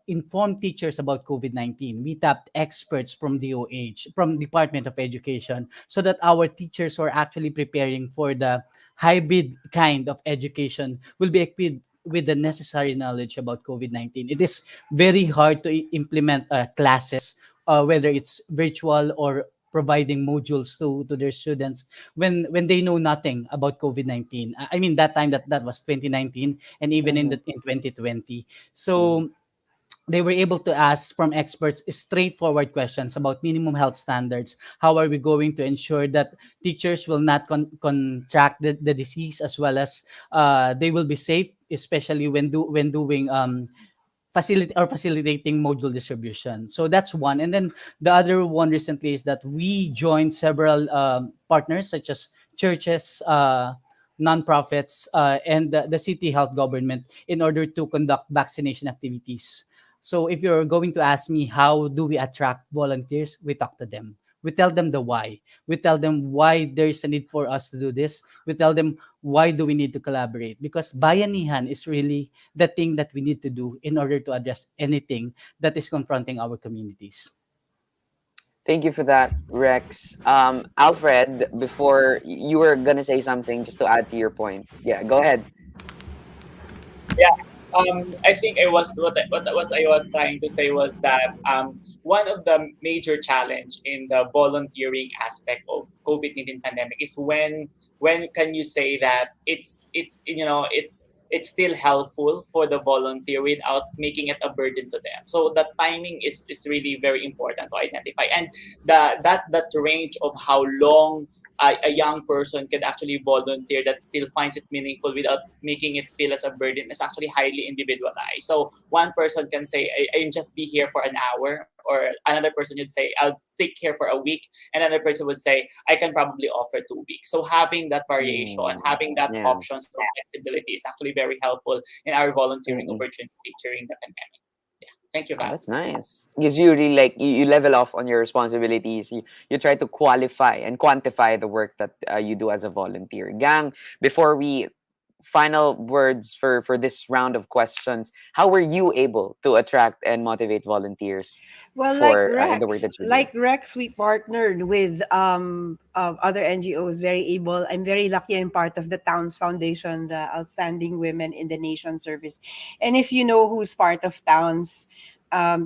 inform teachers about COVID-19. We tapped experts from DOH, from Department of Education, so that our teachers who are actually preparing for the hybrid kind of education will be equipped with the necessary knowledge about COVID-19. It is very hard to implement classes, whether it's virtual or providing modules to their students when they know nothing about COVID-19. I mean, that time that was 2019, and even Mm-hmm. in 2020. Mm-hmm. So they were able to ask from experts straightforward questions about minimum health standards. How are we going to ensure that teachers will not contract the disease, as well as they will be safe, especially when doing facilitating module distribution. So that's one. And then the other one recently is that we joined several partners such as churches, nonprofits, and the city health government in order to conduct vaccination activities. So if you're going to ask me how do we attract volunteers, we talk to them. We tell them the why. We tell them why there is a need for us to do this. We tell them why do we need to collaborate, because bayanihan is really the thing that we need to do in order to address anything that is confronting our communities. Thank you for that, Rex. Alfred, before you were gonna say something just to add to your point. Yeah, go ahead. Yeah. I think I was what was I was trying to say was that one of the major challenge in the volunteering aspect of COVID-19 pandemic is when can you say that it's still helpful for the volunteer without making it a burden to them. So the timing is really very important to identify, and that range of how long a young person can actually volunteer that still finds it meaningful without making it feel as a burden is actually highly individualized. So one person can say, I just be here for an hour, or another person would say, I'll take care for a week, and another person would say, I can probably offer 2 weeks. So having that variation, Mm, having that yeah. options for flexibility is actually very helpful in our volunteering Mm-mm. opportunity during the pandemic. Yeah. Thank you, Oh, Val. that's nice. Gives you really like you level off on your responsibilities. You try to qualify and quantify the work that you do as a volunteer. Gang, before we final words for this round of questions, how were you able to attract and motivate volunteers Well, for in the work that you do? Like Rex, we partnered with other NGOs. Very able. I'm very lucky. I'm part of the Towns Foundation, the Outstanding Women in the Nation Service. And if you know who's part of Towns,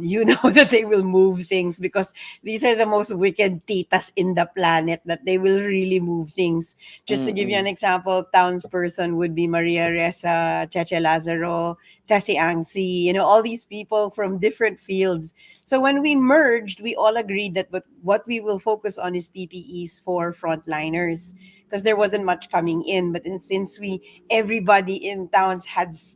you know that they will move things because these are the most wicked titas in the planet. That they will really move things. Just to give you an Mm-mm. example, townsperson would be Maria Reza, Cheche Lazaro, Tessie Angsi, all these people from different fields. So when we merged, we all agreed that what we will focus on is PPEs for frontliners because there wasn't much coming in. But since everybody in towns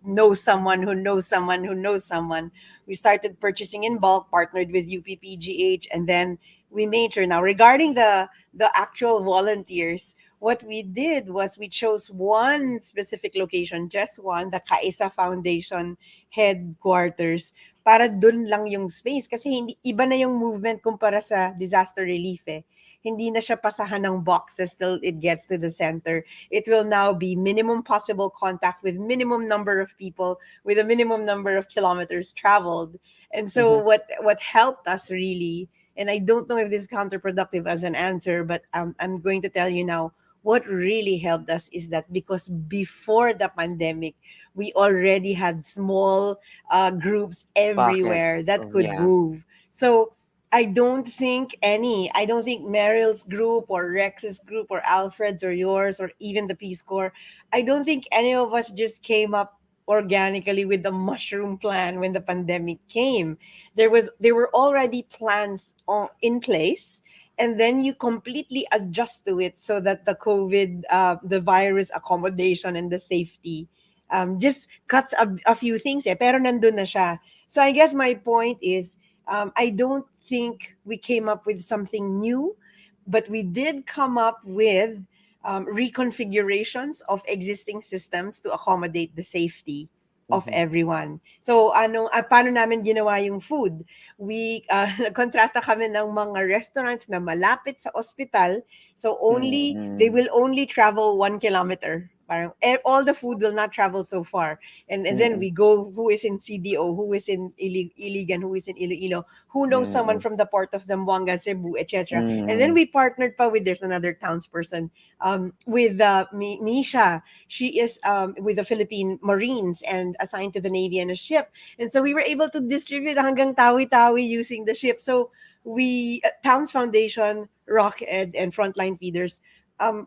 knows someone who knows someone who knows someone, we started purchasing in bulk, partnered with UPPGH, and then we made sure. Now, regarding the actual volunteers, what we did was we chose one specific location, just one, the Kaisa Foundation headquarters, para dun lang yung space kasi hindi iba na yung movement kumpara sa disaster relief eh. hindi na siya pasahan ng boxes till it gets to the center. It will now be minimum possible contact with minimum number of people with a minimum number of kilometers traveled. And so Mhm. what helped us really, and I don't know if this is counterproductive as an answer, but I'm going to tell you now, what really helped us is that because before the pandemic, we already had small groups everywhere Pockets that of, could yeah. move. So I don't think Meryl's group or Rex's group or Alfred's or yours or even the Peace Corps, I don't think any of us just came up organically with the mushroom plan when the pandemic came. There were already plans in place, and then you completely adjust to it so that the virus accommodation and the safety just cuts a few things pero nandun na siya. So I guess my point is, I don't think we came up with something new, but we did come up with reconfigurations of existing systems to accommodate the safety of Mhm. everyone. So paano namin ginawa yung food? We nagkontrata kami ng mga restaurants na malapit sa ospital. So they Mm-mm. will only travel 1 kilometer. Parang, all the food will not travel so far. And then Mm-mm. we go, who is in CDO, who is in Iligan, who is in Iloilo, who knows someone Mm-mm. from the port of Zamboanga, Cebu, etc. And then Mm-mm. we partnered pa with, there's another townsperson, with Misha. She is with the Philippine Marines and assigned to the Navy and a ship. And so we were able to distribute hanggang Tawi-Tawi using the ship. So Towns Foundation, Rocked, and Frontline Feeders,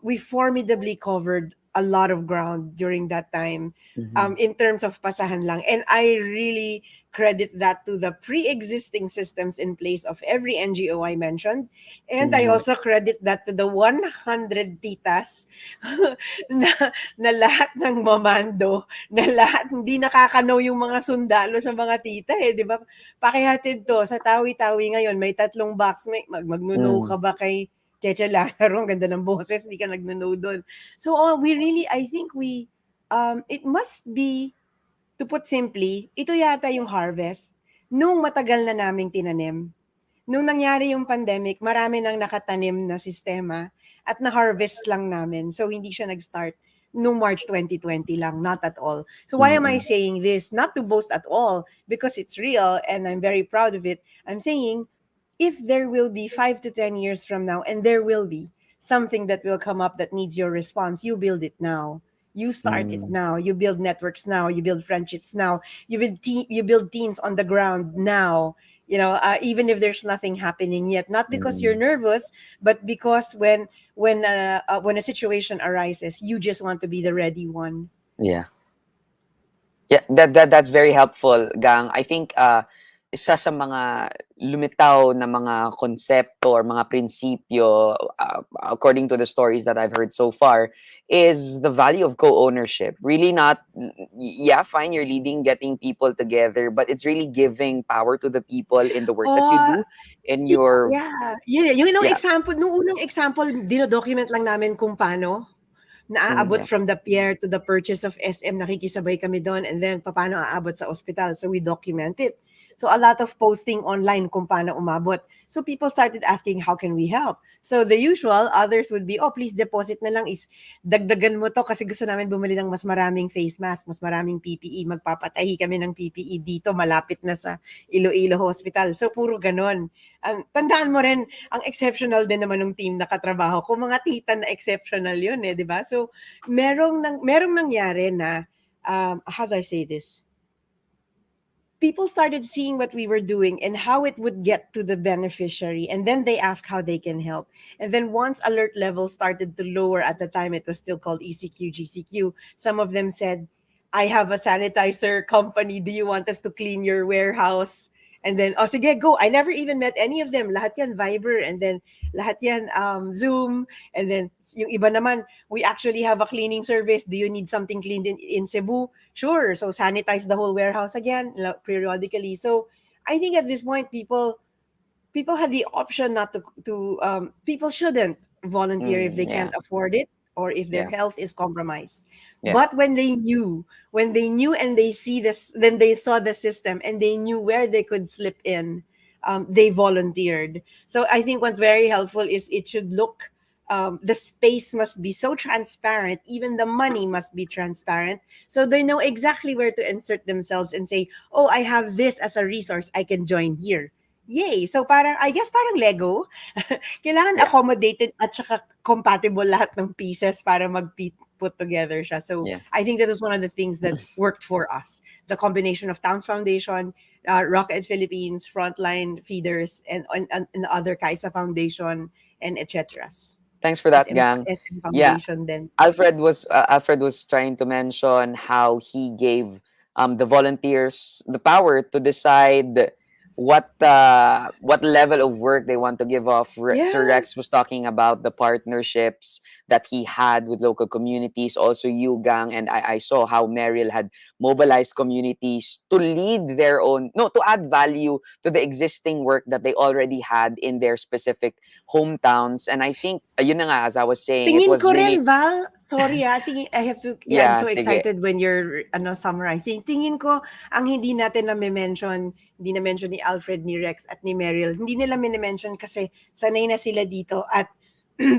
we formidably covered a lot of ground during that time, Mhm. in terms of pasahan lang. And I really credit that to the pre-existing systems in place of every NGO I mentioned. And I Mhm. also credit that to the 100 titas na, na lahat ng mamando, na lahat hindi nakakanaw yung mga sundalo sa mga tita di ba? Pakihatid to sa Tawi-Tawi ngayon, may 3 box, magnuno Mm. ka ba kay Cheche Lazaro? Ang ganda ng boses, hindi ka nagnuno doon. So I think it must be, to put simply, ito yata yung harvest nung matagal na naming tinanim. Nung nangyari yung pandemic, marami nang nakatanim na sistema at na-harvest lang namin. So hindi siya nag-start nung March 2020 lang, not at all. So why am I Mm-mm. saying this? Not to boast at all, because it's real and I'm very proud of it. I'm saying, if there will be 5 to 10 years from now, and there will be something that will come up that needs your response, you build it now. You start it Mm. now. You build networks now. You build friendships now. You build teams on the ground now. Even if there's nothing happening yet, not because you're Mm-mm. nervous, but because when a situation arises, you just want to be the ready one. Yeah. Yeah, that's very helpful, Gang. I think isa sa mga lumitaw na mga konsepto or mga prinsipyo, according to the stories that I've heard so far, is the value of co-ownership. Really not, yeah, fine, you're leading, getting people together, but it's really giving power to the people in the work that you Oh, do, in your, yung yeah. example, nung unang example, dino-document lang namin kung paano naaabot Yeah. from the pier to the purchase of SM, nakikisabay kami doon, and then paano aabot sa ospital. So we document it. So a lot of posting online kung paano umabot. So people started asking, how can we help? So the usual, others would be, oh, please deposit na lang, is dagdagan mo to kasi gusto namin bumili ng mas maraming face mask, mas maraming PPE. Magpapatahi kami ng PPE dito, malapit na sa Iloilo Hospital. So puro ganon. Tandaan mo rin, ang exceptional din naman ng team na katrabaho ko, mga tita na exceptional yun di ba? So merong nangyari na, how do I say this? People started seeing what we were doing and how it would get to the beneficiary, and then they ask how they can help. And then once alert level started to lower, at the time it was still called ECQ, GCQ, some of them said, I have a sanitizer company, do you want us to clean your warehouse? And then, oh sige, go. I never even met any of them. Lahat yan Viber, and then lahat yan Zoom. And then yung iba naman, we actually have a cleaning service. Do you need something cleaned in Cebu? Sure. So sanitize the whole warehouse again periodically. So I think at this point, people have the option not people shouldn't volunteer if they Yeah. can't afford it or if their Yeah. health is compromised. Yeah. But when they knew and they see this, then they saw the system and they knew where they could slip in. they volunteered. So I think what's very helpful is it should look, the space must be so transparent, even the money must be transparent, so they know exactly where to insert themselves and say, oh, I have this as a resource, I can join here. Yay! So parang, I guess parang Lego, kailangan Yeah. accommodated at saka compatible lahat ng pieces para put together siya. So Yeah. I think that was one of the things that worked for us. The combination of Towns Foundation, Rocket Philippines, Frontline Feeders, and other Kaisa Foundation, and etc. Thanks for that, SM, gang. SM Yeah, Foundation then. Alfred was trying to mention how he gave the volunteers the power to decide what level of work they want to give off. Sir Yeah. Rex was talking about the partnerships that he had with local communities. Also, you, gang, and I saw how Meryl had mobilized communities to lead their own, no, to add value to the existing work that they already had in their specific hometowns. And I think, yun na nga, as I was saying, it Tingin was ko really, rin, Val, sorry I have to, yeah, I'm yeah, so sige. excited when you're summarizing. Tingin ko, ang hindi natin na-mention, hindi na-mention ni Alfred, ni Rex, at ni Meryl, hindi nila minimension kasi sanay na sila dito at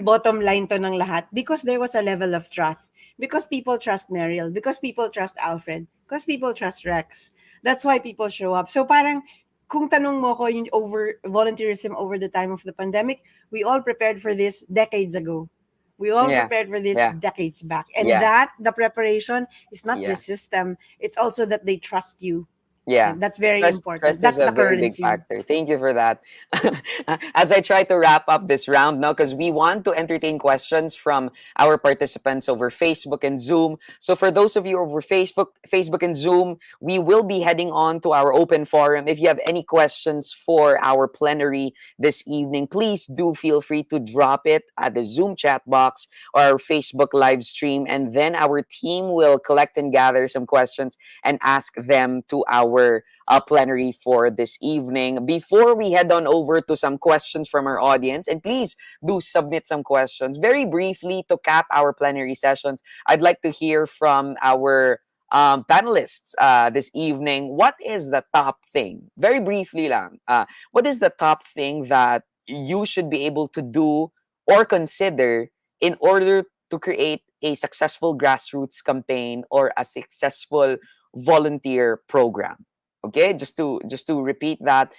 bottom line to ng lahat, because there was a level of trust. Because people trust Meryl, because people trust Alfred, because people trust Rex. That's why people show up. So parang, kung tanong mo ko yung over volunteerism over the time of the pandemic, we all prepared for this decades ago. We all Yeah, prepared for this yeah, decades back. And yeah, that, the preparation is not yeah. just system, it's also that they trust you. Yeah. And that's very Trust important. is That's a the very big currency. factor. Thank you for that. As I try to wrap up this round now, because we want to entertain questions from our participants over Facebook and Zoom. So for those of you over Facebook and Zoom, we will be heading on to our open forum. If you have any questions for our plenary this evening, please do feel free to drop it at the Zoom chat box or our Facebook live stream. And then our team will collect and gather some questions and ask them to our plenary for this evening. Before we head on over to some questions from our audience, and please do submit some questions. Very briefly, to cap our plenary sessions, I'd like to hear from our panelists this evening. What is the top thing? Very briefly lang. What is the top thing that you should be able to do or consider in order to create a successful grassroots campaign or a successful volunteer program? Okay, just to repeat that,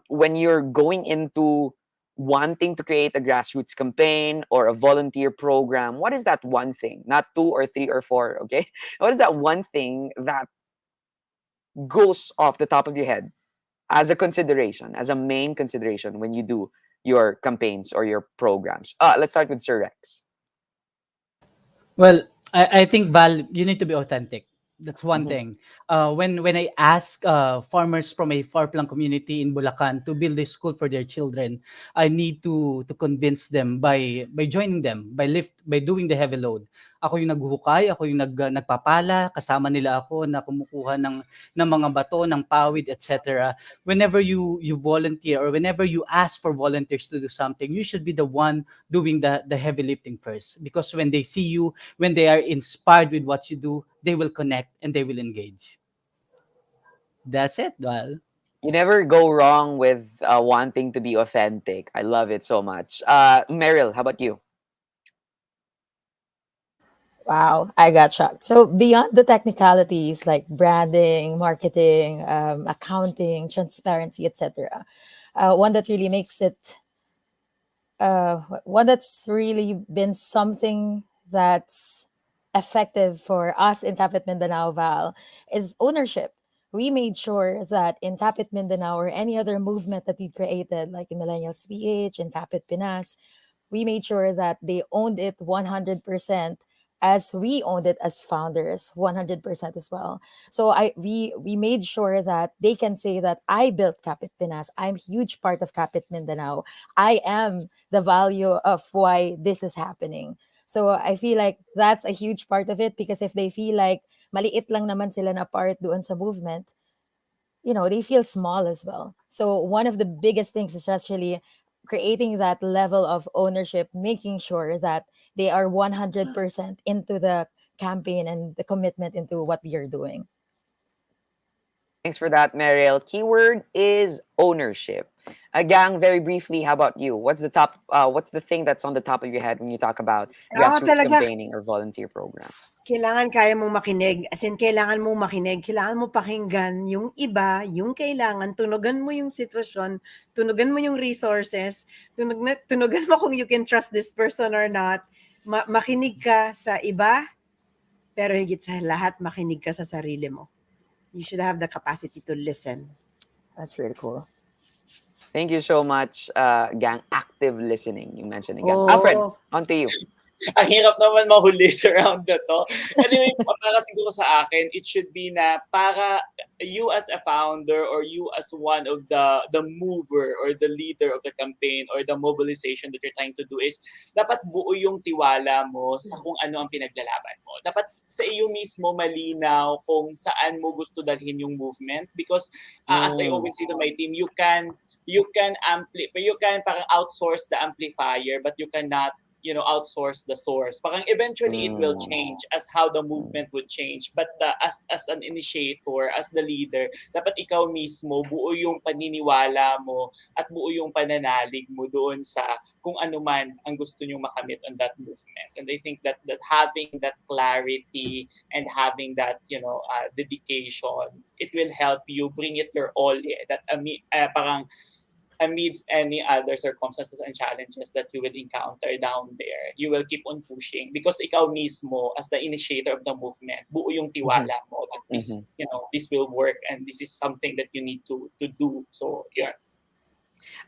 when you're going into wanting to create a grassroots campaign or a volunteer program, what is that one thing? Not two or three or four, okay? What is that one thing that goes off the top of your head as a consideration, as a main consideration when you do your campaigns or your programs? Let's start with Sir Rex. Well, I think, Val, you need to be authentic. That's one Mhm. thing. When I ask farmers from a far-flung community in Bulacan to build a school for their children, I need to convince them by joining them, by doing the heavy load. Ako yung naghuhukay, ako yung nagpapala, kasama nila ako na kumukuha ng mga bato, ng pawid, etc. Whenever you volunteer or whenever you ask for volunteers to do something, you should be the one doing the heavy lifting first, because when they see you, when they are inspired with what you do, they will connect and they will engage. That's it, Val. You never go wrong with wanting to be authentic. I love it so much. Meryl, how about you? Wow, I got shocked. So beyond the technicalities like branding, marketing, accounting, transparency, etc., one that really makes it one that's really been something that's effective for us in Capit Mindanao, Val, is ownership. We made sure that in Capit Mindanao or any other movement that we created, like in Millennials PH and Capit Pinas, we made sure that they owned it 100% as we owned it as founders 100% as well. So we made sure that they can say that I built Capit Pinas, I'm a huge part of Capit Mindanao, I am the value of why this is happening. So I feel like that's a huge part of it, because if they feel like maliit lang naman sila na part doon sa movement, they feel small as well. So one of the biggest things is actually creating that level of ownership, making sure that they are 100% into the campaign and the commitment into what we are doing. Thanks for that, Meryl. Keyword is ownership. Gang, very briefly, how about you? What's the thing that's on the top of your head when you talk about Ako grassroots talaga, campaigning or volunteer program? kailangan kaya mong makinig. As in, kailangan mong makinig. Kailangan mo pakinggan yung iba, yung kailangan. Tunugan mo yung sitwasyon. Tunugan mo yung resources. Tunugan mo kung you can trust this person or not. Makinig ka sa iba, pero higit sa lahat, makinig ka sa sarili mo. You should have the capacity to listen. That's really cool. Thank you so much, Gang. Active listening, you mentioned again. Oh. Alfred, on to you. Ang hirap naman mahuli sa round na to. Anyway, para siguro sa akin, it should be na para you as a founder or you as one of the mover or the leader of the campaign or the mobilization that you're trying to do is dapat buo yung tiwala mo sa kung ano ang pinaglalaban mo. Dapat sa iyo mismo malinaw kung saan mo gusto dalhin yung movement because as I always say to my team, you can parang outsource the amplifier but you cannot outsource the source. Parang eventually it will change as how the movement would change. But as an initiator, as the leader, dapat ikaw mismo buo yung paniniwala mo at buo yung pananalig mo doon sa kung ano man ang gusto nyo makamit on that movement. And I think that having that clarity and having that dedication, it will help you bring it your all. That parang amidst any other circumstances and challenges that you will encounter down there, you will keep on pushing because ikaw mismo as the initiator of the movement, buo yung tiwala mo that this will work and this is something that you need to do. So yeah.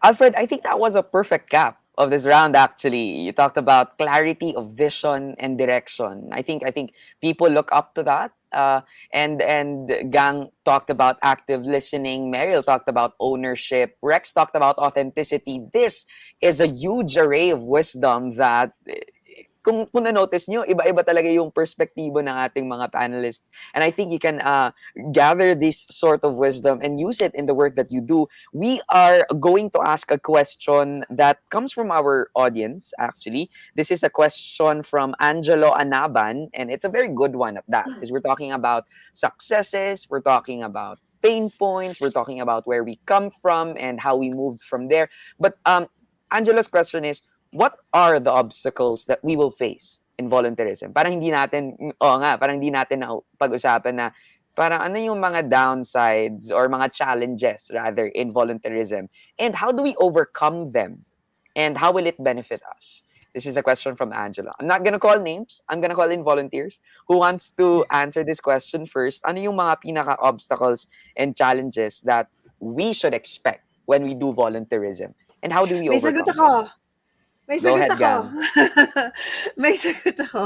Alfred, I think that was a perfect cap of this round actually. You talked about clarity of vision and direction. I think people look up to that. And Gang talked about active listening. Meryl talked about ownership. Rex talked about authenticity. This is a huge array of wisdom that kung na-notice nyo, iba-iba talaga yung perspektibo ng ating mga panelists. And I think you can gather this sort of wisdom and use it in the work that you do. We are going to ask a question that comes from our audience, actually. This is a question from Angelo Anaban, and it's a very good one at that, because we're talking about successes, we're talking about pain points, we're talking about where we come from and how we moved from there. But Angelo's question is, what are the obstacles that we will face in volunteerism? Parang hindi natin na pag-usapan na parang ano yung mga downsides or mga challenges rather in volunteerism and how do we overcome them and how will it benefit us? This is a question from Angela. I'm not gonna call names. I'm gonna call in volunteers. Who wants to answer this question first? Ano yung mga pinaka-obstacles and challenges that we should expect when we do volunteerism? And how do we May overcome sagot ako. them? May Go sagot ahead, ako. Gang. May sagot ako.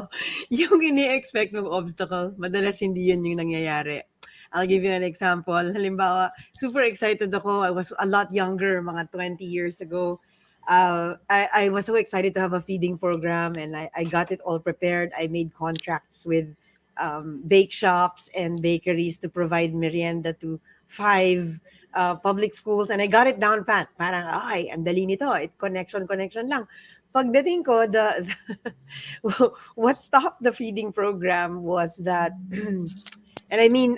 Yung ini-expect mong obstacle, madalas hindi yun yung nangyayari. I'll give you an example. Halimbawa, super excited ako. I was a lot younger, mga 20 years ago. I was so excited to have a feeding program and I got it all prepared. I made contracts with bake shops and bakeries to provide merienda to 5 public schools and I got it down pat. Parang, ay, ang dali nito. Connection lang. Pagdating ko, what stopped the feeding program was that, and I mean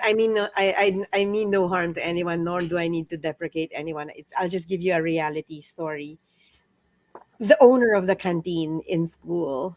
no harm to anyone, nor do I need to deprecate anyone. I'll just give you a reality story. The owner of the canteen in school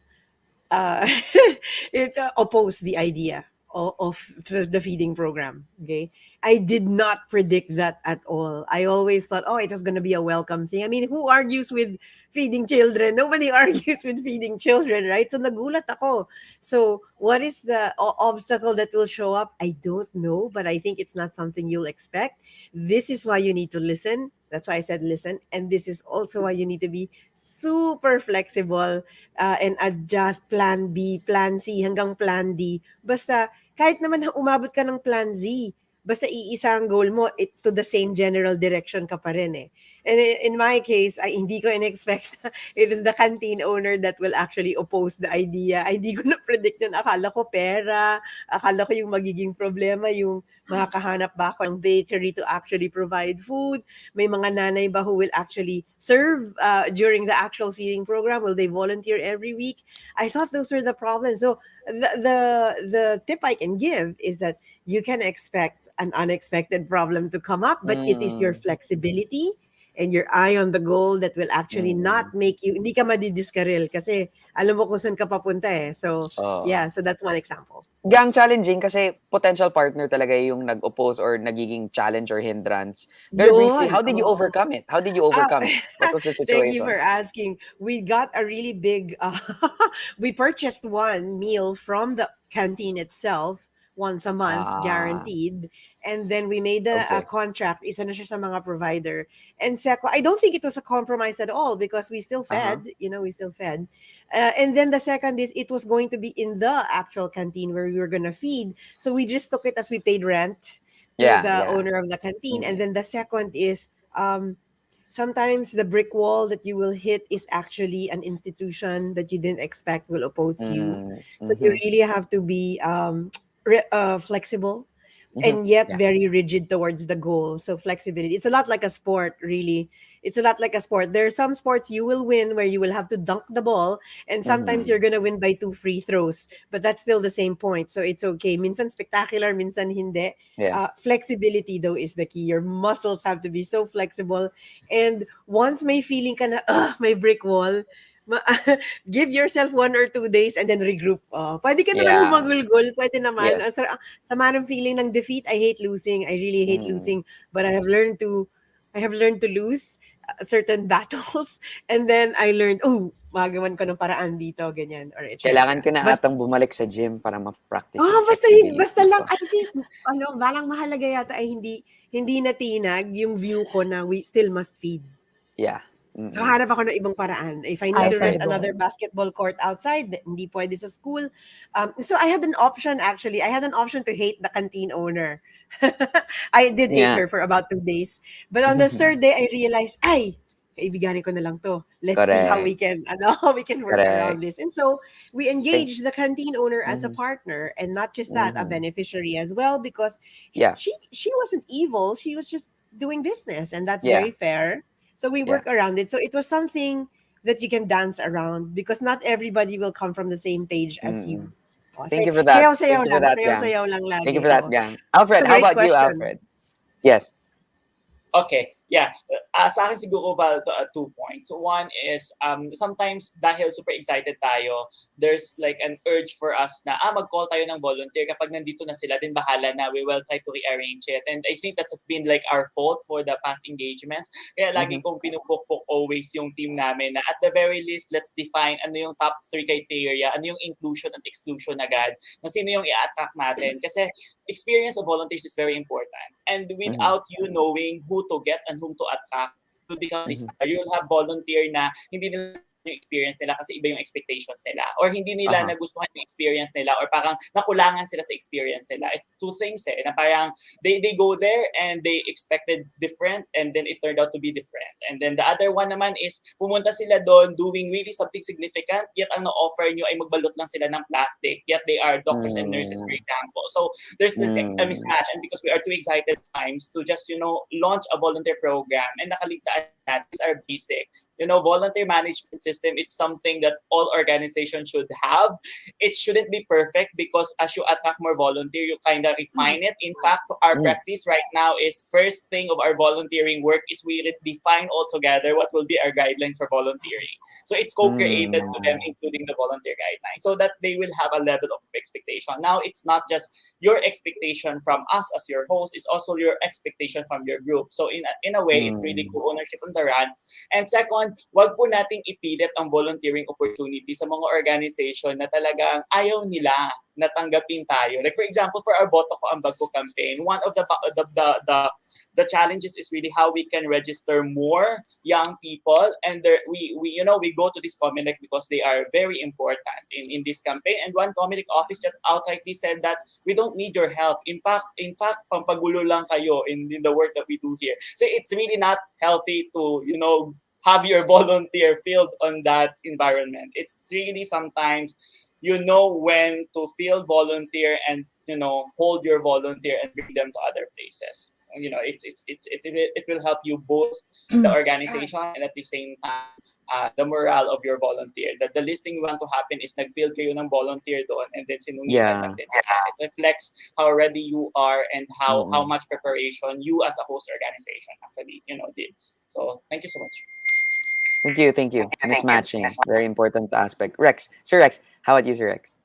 it opposed the idea of the feeding program. Okay, I did not predict that at all. I always thought, oh, it was going to be a welcome thing. I mean, who argues with feeding children? Nobody argues with feeding children, right? So nagulat ako. So what is the obstacle that will show up? I don't know, but I think it's not something you'll expect. This is why you need to listen. That's why I said listen. And this is also why you need to be super flexible and adjust plan B, plan C, hanggang plan D. Basta, kahit naman umabot ka ng plan Z, basta iisa ang goal mo, to the same general direction ka pa rin eh. And in my case, hindi ko in-expect na it is the canteen owner that will actually oppose the idea. Ay, hindi ko na-predict yun. Akala ko pera, akala ko yung magiging problema, yung makakahanap ba ako ng bakery to actually provide food. May mga nanay ba who will actually serve during the actual feeding program? Will they volunteer every week? I thought those were the problems. So the tip I can give is that you can expect an unexpected problem to come up, but it is your flexibility and your eye on the goal that will actually Mm. not make you, hindi ka madidiskaril kasi alam mo kung saan ka papunta eh. So, Oo. yeah, so that's one example. Gang challenging kasi potential partner talaga yung nag-oppose or nagiging challenge or hindrance. Very briefly, Yun, how did you oo. overcome it? How did you Ah, overcome it? What was the thank you for situation? asking. We got a really big, we purchased one meal from the canteen itself once a month, Ah, guaranteed. And then we made a okay. contract, isa na siya sa mga provider. And second, I don't think it was a compromise at all because we still Uh-huh. fed, we still fed. And then the second is it was going to be in the actual canteen where we were going to feed. So we just took it as we paid rent to Yeah, the yeah. owner of the canteen. And Mm. then the second is, sometimes the brick wall that you will hit is actually an institution that you didn't expect will oppose you. Mm. So you Mhm. really have to be flexible Mhm. and yet Yeah. very rigid towards the goal. So flexibility. It's a lot like a sport, really. It's a lot like a sport. There are some sports you will win where you will have to dunk the ball, and sometimes you're Mhm. gonna win by 2 free throws, but that's still the same point. So it's okay. Minsan spectacular, minsan hindi. Yeah. Flexibility though is the key. Your muscles have to be so flexible. And once may feeling ka na, may brick wall, ma- give yourself 1 or 2 days and then regroup. Pwede ka naman Yeah. humagulgol, pwede naman. Yes. Sama ng feeling ng defeat. I hate losing. I really hate Mm. losing. But I have learned to lose certain battles. And then I learned, oh, magawan ko ng paraan dito, ganyan, or Kailangan etc. ko na atang bumalik sa gym para ma-practice yung Basta flexibility lang, ko. I think, balang mahalaga yata ay hindi natinag yung view ko na we still must feed. Yeah. So, Mm. hanap ako ng ibang paraan. If I need I to That's rent right. second. another basketball court outside, hindi pwede sa school. So, I had an option actually. I had an option to hate the canteen owner. I did hate Yeah. her for about 2 days. But on the third day, I realized, ay, kaibiganin ko na lang to. Let's see how Correct. we can, we can work Correct. around this. And so, we Think. engaged the canteen owner as a Mhm. partner, and not just that, a Mhm. beneficiary as well, because Yeah. she wasn't evil. She was just doing business, and that's Yeah. very fair. So we Yeah. work around it. So it was something that you can dance around because not everybody will come from the same page as Mm. you. Oh, Thank you for that. Thank sayaw-sayaw you for lang. that, gang. Sayaw-sayaw lang Thank you lagi. for that, Oh. gang. It's Alfred, a how great about you, question. Alfred? Yes. Okay, yeah. Sa akin siguro, Val, 2 points. One is, sometimes dahil super excited tayo, there's like an urge for us na, mag-call tayo ng volunteer. Kapag nandito na sila, din bahala na. We will try to rearrange it. And I think that has been like our fault for the past engagements. Kaya lagi Mhm. kong pinupukpok always yung team namin na at the very least, let's define ano yung top 3 criteria, ano yung inclusion and exclusion agad, na sino yung i-attract natin. Kasi experience of volunteers is very important. And Mhm. without you knowing who to get and whom to attract, to become this, Mhm. you'll have volunteer na hindi nila yung experience nila kasi iba yung expectations nila, or hindi nila Uh-huh. nagustuhan yung experience nila, or parang nakulangan sila sa experience nila. It's two things na parang they go there and they expected different and then it turned out to be different. And then the other one naman is pumunta sila doon doing really something significant, yet ang na-offer nyo ay magbalot lang sila ng plastic, yet they are doctors and nurses, for example. So there's this a mismatch, and because we are too excited times to just launch a volunteer program, and nakaligtaan natin is our basic volunteer management system. It's something that all organizations should have. It shouldn't be perfect because as you attract more volunteer, you kind of refine it. In fact, our practice right now is first thing of our volunteering work is we define altogether what will be our guidelines for volunteering. So it's co-created to them, including the volunteer guidelines, so that they will have a level of expectation. Now, it's not just your expectation from us as your host, it's also your expectation from your group. So in a way, it's really co-ownership on the run. And second, wag po nating ipilit ang volunteering opportunity sa mga organization na talagang ayaw nila na tanggapin tayo. Like for example, for our Boto Ko Ambag Ko campaign, one of the challenges is really how we can register more young people, and we go to this Comelec because they are very important in this campaign. And one Comelec office just outrightly said that we don't need your help. In fact, pampagulo lang kayo in the work that we do here. So it's really not healthy to have your volunteer field on that environment. It's really sometimes when to field volunteer and hold your volunteer and bring them to other places. It will help you both the organization and at the same time the morale of your volunteer. That the least thing you want to happen is nag-feel kayo ng volunteer doon and then sinungitan lang Yeah. din sila. It reflects how ready you are and how Mm-mm. much preparation you as a host organization actually, did. So thank you so much. Thank you, thank you. Mismatching, very important aspect. Rex, Sir Rex, how about you, Sir Rex?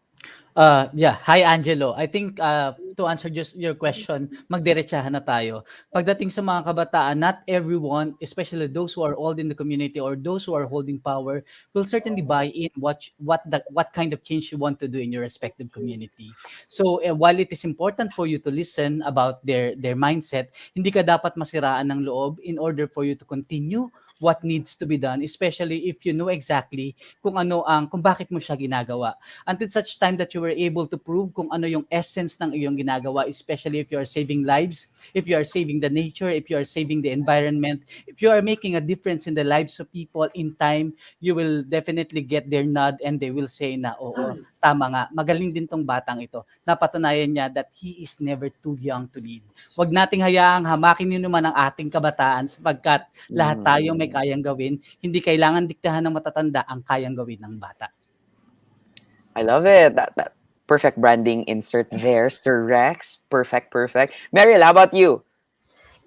Yeah. Hi, Angelo. I think to answer just your question, magdiretsahan na tayo. Pagdating sa mga kabataan, not everyone, especially those who are old in the community or those who are holding power, will certainly buy in what kind of change you want to do in your respective community. So while it is important for you to listen about their mindset, hindi ka dapat masiraan ng loob in order for you to continue what needs to be done, especially if you know exactly kung bakit mo siya ginagawa until such time that you were able to prove kung ano yung essence ng iyong ginagawa, especially if you are saving lives, if you are saving the nature, if you are saving the environment, if you are making a difference in the lives of people in time, you will definitely get their nod and they will say na, oo, tama nga, magaling din tong batang ito. Napatunayan niya that he is never too young to lead. Huwag nating hayaang hamakin yun naman ang ating kabataan sapagkat lahat tayo may kayang gawin. Hindi kailangan diktahan ng matatanda ang kayang gawin ng bata. I love it. That perfect branding insert there, Sir Rex. Perfect, perfect. Mariel, how about you?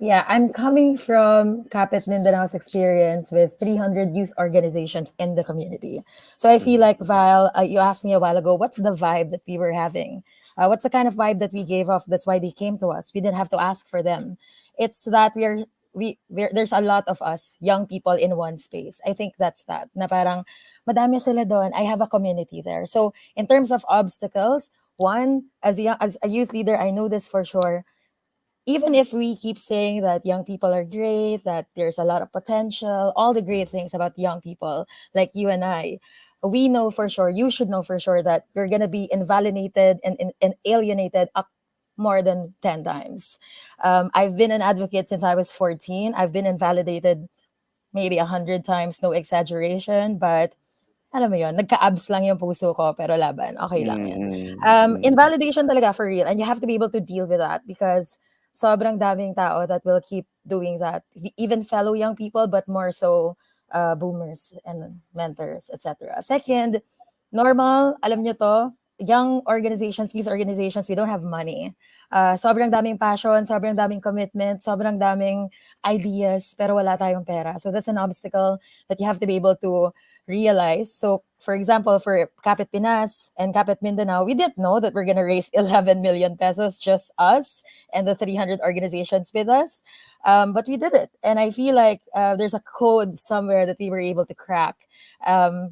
Yeah, I'm coming from Kapit Mindanao's experience with 300 youth organizations in the community. So I feel like, Val, you asked me a while ago, what's the vibe that we were having? What's the kind of vibe that we gave off? That's why they came to us. We didn't have to ask for them. It's that there's a lot of us, young people in one space. I think that's that. Na parang, madami sila doon. I have a community there. So in terms of obstacles, one, as a youth leader, I know this for sure, even if we keep saying that young people are great, that there's a lot of potential, all the great things about young people like you and I, we know for sure, you should know for sure that you're going to be invalidated and alienated up more than 10 times. I've been an advocate since I was 14. I've been invalidated maybe 100 times, no exaggeration, but alam mo yun, nagka-abs lang yung puso ko, pero laban, okay lang yan. Invalidation talaga for real, and you have to be able to deal with that because sobrang daming tao that will keep doing that, even fellow young people, but more so boomers and mentors, etc. Second, normal, alam nyo to, young organizations, youth organizations, we don't have money. Sobrang daming passion, sobrang daming commitment, sobrang daming ideas, pero wala tayong pera. So that's an obstacle that you have to be able to realize. So, for example, for Kapit Pinas and Kapit Mindanao, we didn't know that we're going to raise 11 million pesos, just us and the 300 organizations with us. But we did it. And I feel like there's a code somewhere that we were able to crack.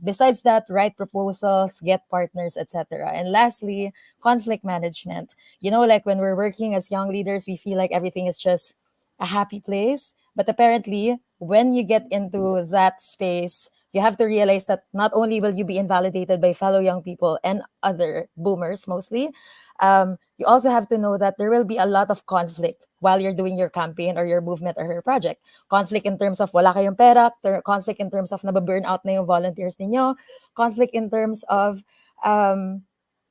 Besides that, write proposals, get partners, etc. And lastly, conflict management. You know, like when we're working as young leaders, we feel like everything is just a happy place. But apparently, when you get into that space, you have to realize that not only will you be invalidated by fellow young people and other boomers mostly, you also have to know that there will be a lot of conflict while you're doing your campaign or your movement or your project. Conflict in terms of wala kayong pera, conflict in terms of nababurn out na yung volunteers ninyo, conflict in terms of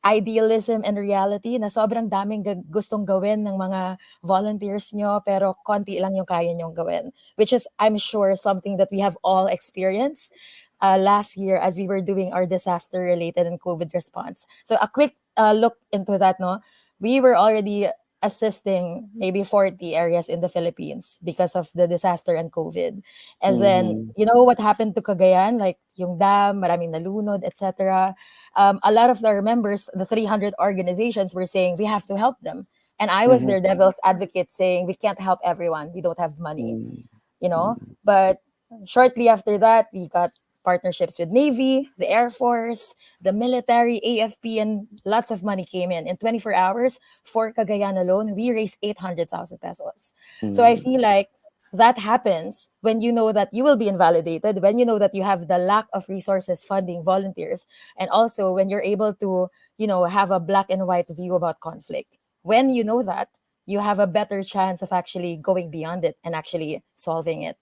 idealism and reality na sobrang daming gustong gawin ng mga volunteers nyo pero konti lang yung kaya nyong gawin, which is, I'm sure, something that we have all experienced last year as we were doing our disaster related and COVID response. So a quick look into that, no? We were already assisting maybe 40 areas in the Philippines because of the disaster and COVID. And then, you know what happened to Cagayan? Like yung dam, maraming nalunod, etc. A lot of our members, the 300 organizations, were saying we have to help them. And I was their devil's advocate saying we can't help everyone. We don't have money, you know? But shortly after that, we got partnerships with Navy, the Air Force, the military, AFP, and lots of money came in. In 24 hours, for Cagayan alone, we raised 800,000 pesos. So I feel like that happens when you know that you will be invalidated, when you know that you have the lack of resources funding volunteers, and also when you're able to, you know, have a black and white view about conflict. When you know that, you have a better chance of actually going beyond it and actually solving it.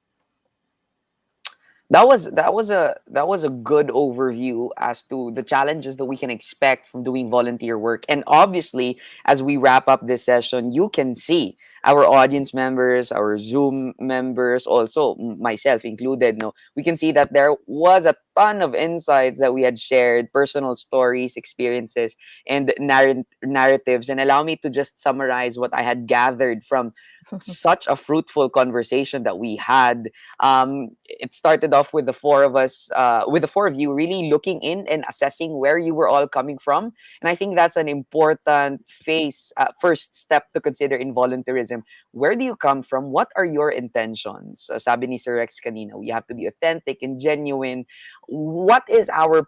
That was a good overview as to the challenges that we can expect from doing volunteer work. And obviously, as we wrap up this session, you can see our audience members, our Zoom members, also myself included, no, we can see that there was a ton of insights that we had shared, personal stories, experiences, and narratives. And allow me to just summarize what I had gathered from such a fruitful conversation that we had. It started off with the four of us, with the four of you really looking in and assessing where you were all coming from. And I think that's an important phase, first step to consider in volunteerism. Where do you come from? What are your intentions? Sabi ni Sir Rex kanina, we have to be authentic and genuine. What is our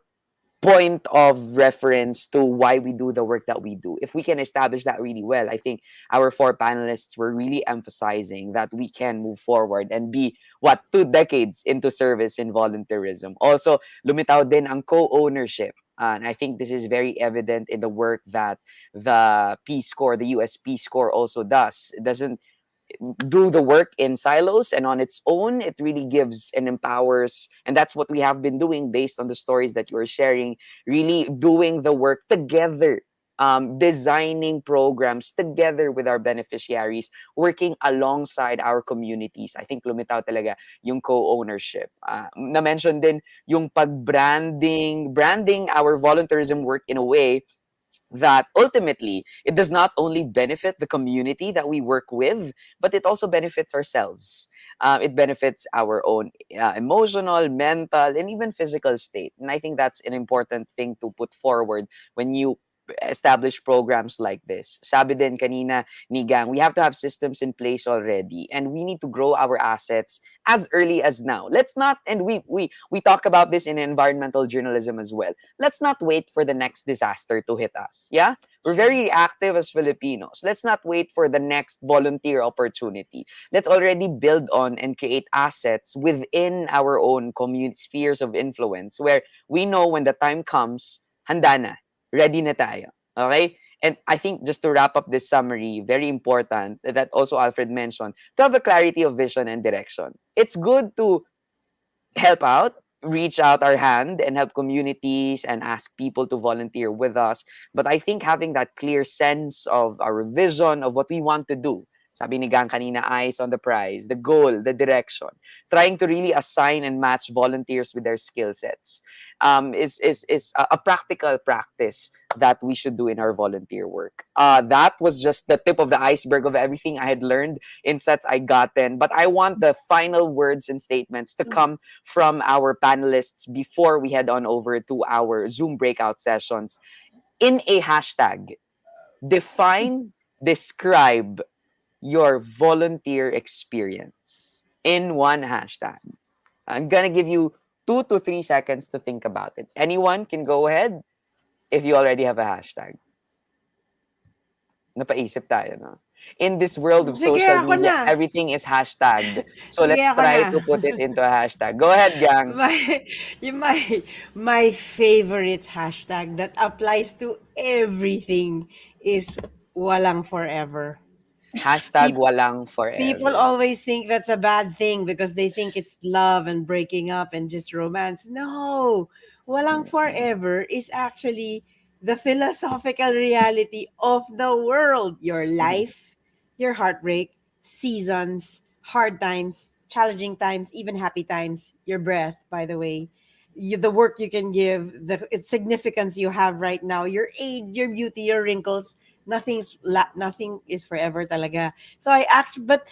point of reference to why we do the work that we do? If we can establish that really well, I think our four panelists were really emphasizing that we can move forward and be, what, 2 decades into service in volunteerism. Also, lumitaw din ang co-ownership. And I think this is very evident in the work that the Peace Corps, the U.S. Peace Corps also does. It doesn't do the work in silos and on its own. It really gives and empowers, and that's what we have been doing based on the stories that you're sharing, really doing the work together, designing programs together with our beneficiaries, working alongside our communities. I think lumitaw talaga yung co-ownership. Na-mention din yung branding our volunteerism work in a way that ultimately it does not only benefit the community that we work with, but it also benefits ourselves. It benefits our own emotional, mental, and even physical state. And I think that's an important thing to put forward when you establish programs like this. Sabi din kanina ni Gang, we have to have systems in place already, and we need to grow our assets as early as now. Let's not, and we talk about this in environmental journalism as well. Let's not wait for the next disaster to hit us. Yeah? We're very reactive as Filipinos. Let's not wait for the next volunteer opportunity. Let's already build on and create assets within our own community spheres of influence where we know when the time comes, handa na, ready na tayo. Okay? And I think just to wrap up this summary, very important that also Alfred mentioned, to have a clarity of vision and direction. It's good to help out, reach out our hand and help communities and ask people to volunteer with us. But I think having that clear sense of our vision of what we want to do, sabi ni Gang kanina, eyes on the prize, the goal, the direction, trying to really assign and match volunteers with their skill sets, is a practical practice that we should do in our volunteer work. That was just the tip of the iceberg of everything I had learned, insights I gotten. But I want the final words and statements to come from our panelists before we head on over to our Zoom breakout sessions. In a hashtag, define, describe your volunteer experience in one hashtag. I'm gonna give you 2 to 3 seconds to think about it. Anyone can go ahead if you already have a hashtag. Napaisip tayo, no? In this world of Sige, social ako media, na. everything is hashtagged. So Sige, let's ako try na. to put it into a hashtag. Go ahead, Gang. My favorite hashtag that applies to everything is walang forever. Hashtag walang People forever. always think that's a bad thing because they think it's love and breaking up and just romance. No, walang forever is actually the philosophical reality of the world. Your life, your heartbreak, seasons, hard times, challenging times, even happy times, your breath, by the way. The work you can give, the its significance you have right now, your age, your beauty, your wrinkles, nothing is forever talaga. So but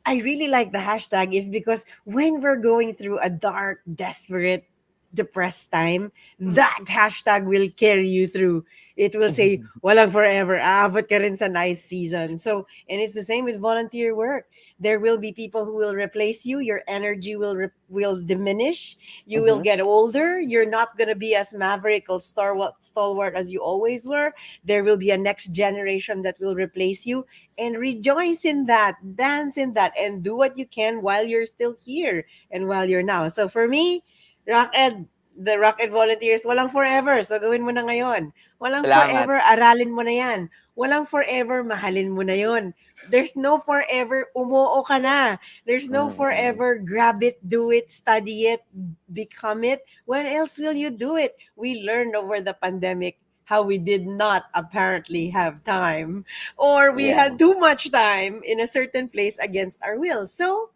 I really like the hashtag is because when we're going through a dark, desperate, depressed time, that hashtag will carry you through. It will say, walang forever, aabot ka rin sa nice season. So, and it's the same with volunteer work. There will be people who will replace you. Your energy will diminish. You will get older. You're not going to be as maverick or stalwart as you always were. There will be a next generation that will replace you, and rejoice in that, dance in that, and do what you can while you're still here and while you're now. So for me, the Rock Ed volunteers, walang forever. So gawin mo na ngayon. Walang Salamat. forever, aralin mo na yan. Walang forever, mahalin mo na yon. There's no forever, umuo ka na. There's no forever, grab it, do it, study it, become it. When else will you do it? We learned over the pandemic how we did not apparently have time, or we Yeah. had too much time in a certain place against our will. So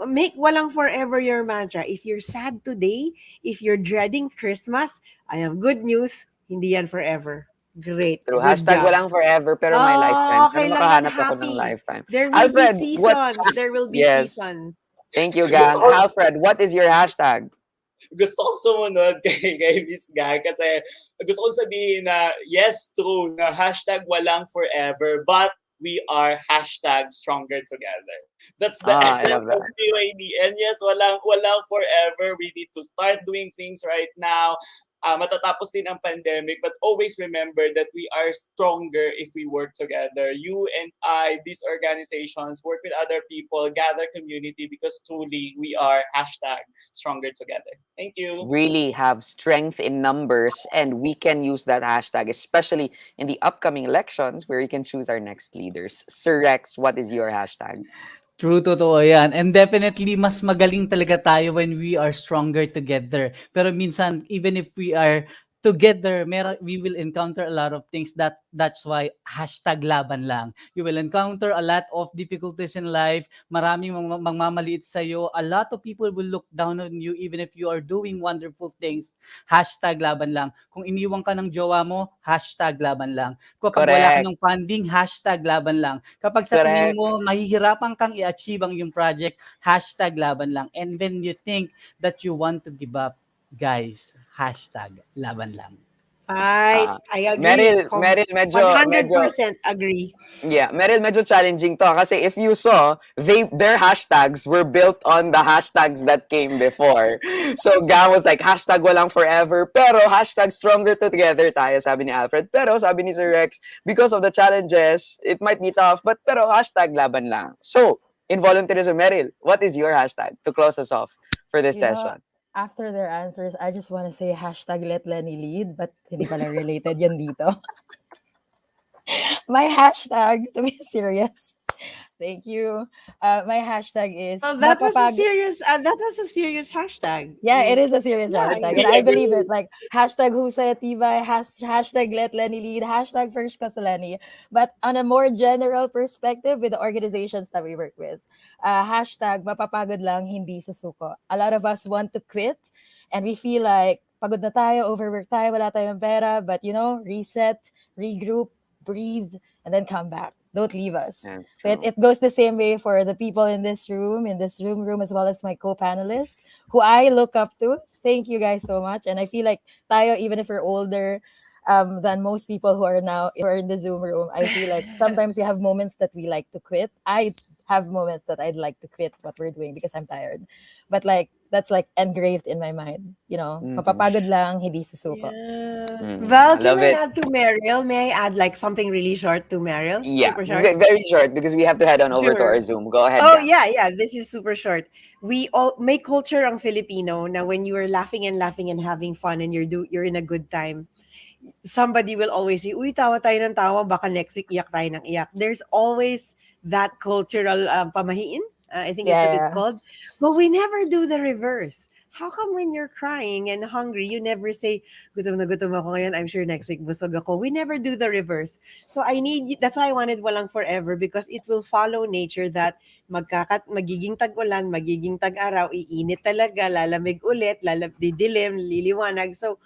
make walang forever your mantra. If you're sad today, if you're dreading Christmas, I have good news. Hindi yan forever. Great. True. Good Hashtag job. walang forever, pero my lifetime. Oh, Sana kailangan makahanap ako ng happy. lifetime. There will be Alfred, what? seasons. There will be Yes. seasons. Thank you, Gusto gang. ko, Alfred, what is your hashtag? gusto ko sumunod kay Miss Gang kasi gusto ko sabihin na yes, true, na hashtag walang forever, but we are hashtag stronger together. That's the Ah, I essence love of that. BYD. And yes, walang forever. We need to start doing things right now. Matatapos din ang pandemic, but always remember that we are stronger if we work together. You and I, these organizations, work with other people, gather community, because truly we are hashtag stronger together. Thank you. Really have strength in numbers, and we can use that hashtag, especially in the upcoming elections where we can choose our next leaders. Sir Rex, what is your hashtag? True, totoo yan. And definitely, mas magaling talaga tayo when we are stronger together. Pero minsan, even if we are together, we will encounter a lot of things. That's why hashtag laban lang. You will encounter a lot of difficulties in life. Maraming mangmamaliit sa'yo. A lot of people will look down on you even if you are doing wonderful things. Hashtag laban lang. Kung iniwan ka ng jowa mo, hashtag laban lang. Kapag wala ka Correct. ng funding, hashtag laban lang. Kapag sa tingin Correct. mo, mahihirapan kang i-achieve ang yung project, hashtag laban lang. And when you think that you want to give up, guys, hashtag laban lang. Right. Ah, I agree. Meryl, medyo 100% agree. Yeah, Meryl, medyo challenging to kasi if you saw, their hashtags were built on the hashtags that came before. So Gam was like, hashtag walang forever, pero hashtag stronger together tayo, sabi ni Alfred. Pero sabi ni Sir Rex, because of the challenges, it might be tough, but pero hashtag laban lang. So, in volunteerism, Meryl, what is your hashtag to close us off for this You know, session? after their answers, I just want to say hashtag let Lenny lead, but hindi pala related yun dito. My hashtag, to be serious. Thank you. My hashtag is Well, that was a mapapag. serious. That was a serious hashtag. Yeah, it is a serious hashtag, and I believe it. Like hashtag Husay Tibay, hashtag Let Lenny lead, hashtag First Lenny. But on a more general perspective, with the organizations that we work with, hashtag mapapagod lang hindi susuko. A lot of us want to quit, and we feel like pagod na tayo, overworked tayo, wala tayong pera. But reset, regroup, breathe, and then come back. Don't leave us. So it goes the same way for the people in this room, as well as my co-panelists, who I look up to. Thank you guys so much. And I feel like tayo, even if we're older than most people who are in the Zoom room, I feel like sometimes we have moments that we like to quit. I have moments that I'd like to quit what we're doing because I'm tired. But that's engraved in my mind. Mapapagod lang, hindi susuko. Val, I love can I it. add to Meryl? May I add something really short to Meryl? Yeah, Super short. very short because we have to head on over to Sure. our Zoom. Go ahead, Oh Gam. yeah. This is super short. We all may culture ang Filipino na when you are laughing and having fun and you're in a good time, somebody will always say, uy, tawa tayo ng tawa, baka next week iyak tayo ng iyak. There's always that cultural pamahiin, I think is what it's called. But we never do the reverse. How come when you're crying and hungry, you never say, gutom na gutom ako ngayon, I'm sure next week busog ako. We never do the reverse. So that's why I wanted walang forever, because it will follow nature that magiging tag-ulan, magiging tag-araw, iinit talaga, lalamig ulit, didilim, liliwanag. So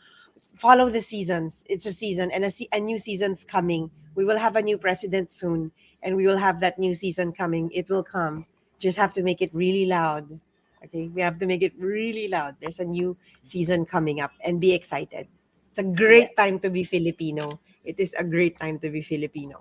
follow the seasons. It's a season, and a new season's coming. We will have a new president soon, and we will have that new season coming. It will come. Just have to make it really loud. Okay, we have to make it really loud. There's a new season coming up, and be excited. It's a great time to be Filipino. It is a great time to be Filipino.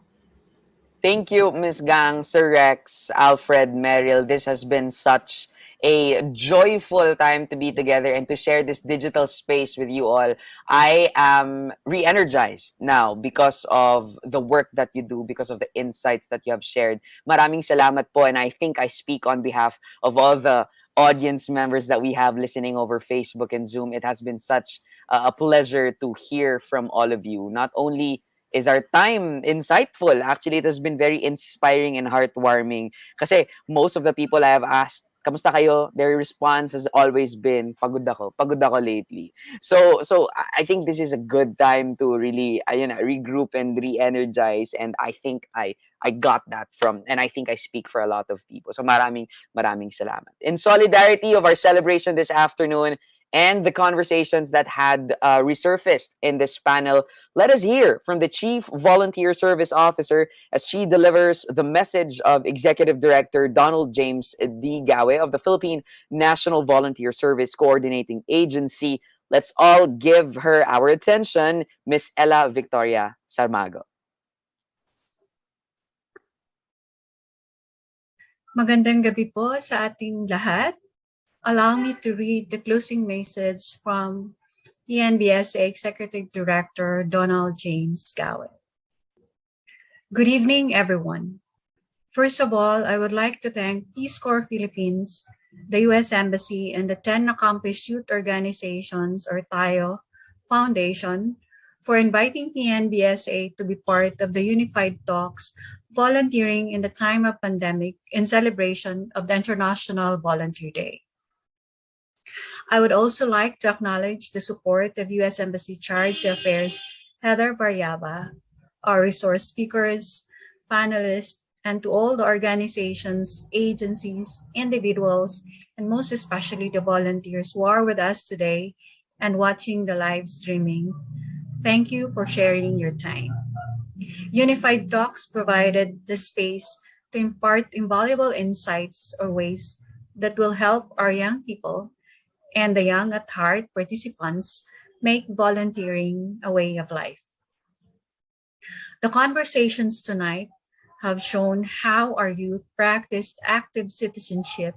Thank you, Ms. Gang, Sir Rex, Alfred, Meryl. This has been such a joyful time to be together and to share this digital space with you all. I am re-energized now because of the work that you do, because of the insights that you have shared. Maraming salamat po, and I think I speak on behalf of all the audience members that we have listening over Facebook and Zoom. It has been such a pleasure to hear from all of you. Not only is our time insightful, actually, it has been very inspiring and heartwarming. Kasi most of the people I have asked Kamusta kayo? Their response has always been, pagod ako lately. So I think this is a good time to really regroup and re-energize, and I think I got that from, and I think I speak for a lot of people. So maraming salamat. In solidarity of our celebration this afternoon and the conversations that had resurfaced in this panel, let us hear from the Chief Volunteer Service Officer as she delivers the message of Executive Director Donald James D. Gawe of the Philippine National Volunteer Service Coordinating Agency. Let's all give her our attention, Miss Ella Victoria Sarmago. Magandang gabi po sa ating lahat. Allow me to read the closing message from PNBSA Executive Director Donald James Gawe. Good evening, everyone. First of all, I would like to thank Peace Corps Philippines, the U.S. Embassy, and the 10 Accomplished Youth Organizations, or TAYO, Foundation for inviting PNBSA to be part of the Younified Talks volunteering in the time of pandemic in celebration of the International Volunteer Day. I would also like to acknowledge the support of U.S. Embassy Charity Affairs Heather Variaba, our resource speakers, panelists, and to all the organizations, agencies, individuals, and most especially the volunteers who are with us today and watching the live streaming. Thank you for sharing your time. Younified Talks provided the space to impart invaluable insights or ways that will help our young people and the young at heart participants make volunteering a way of life. The conversations tonight have shown how our youth practiced active citizenship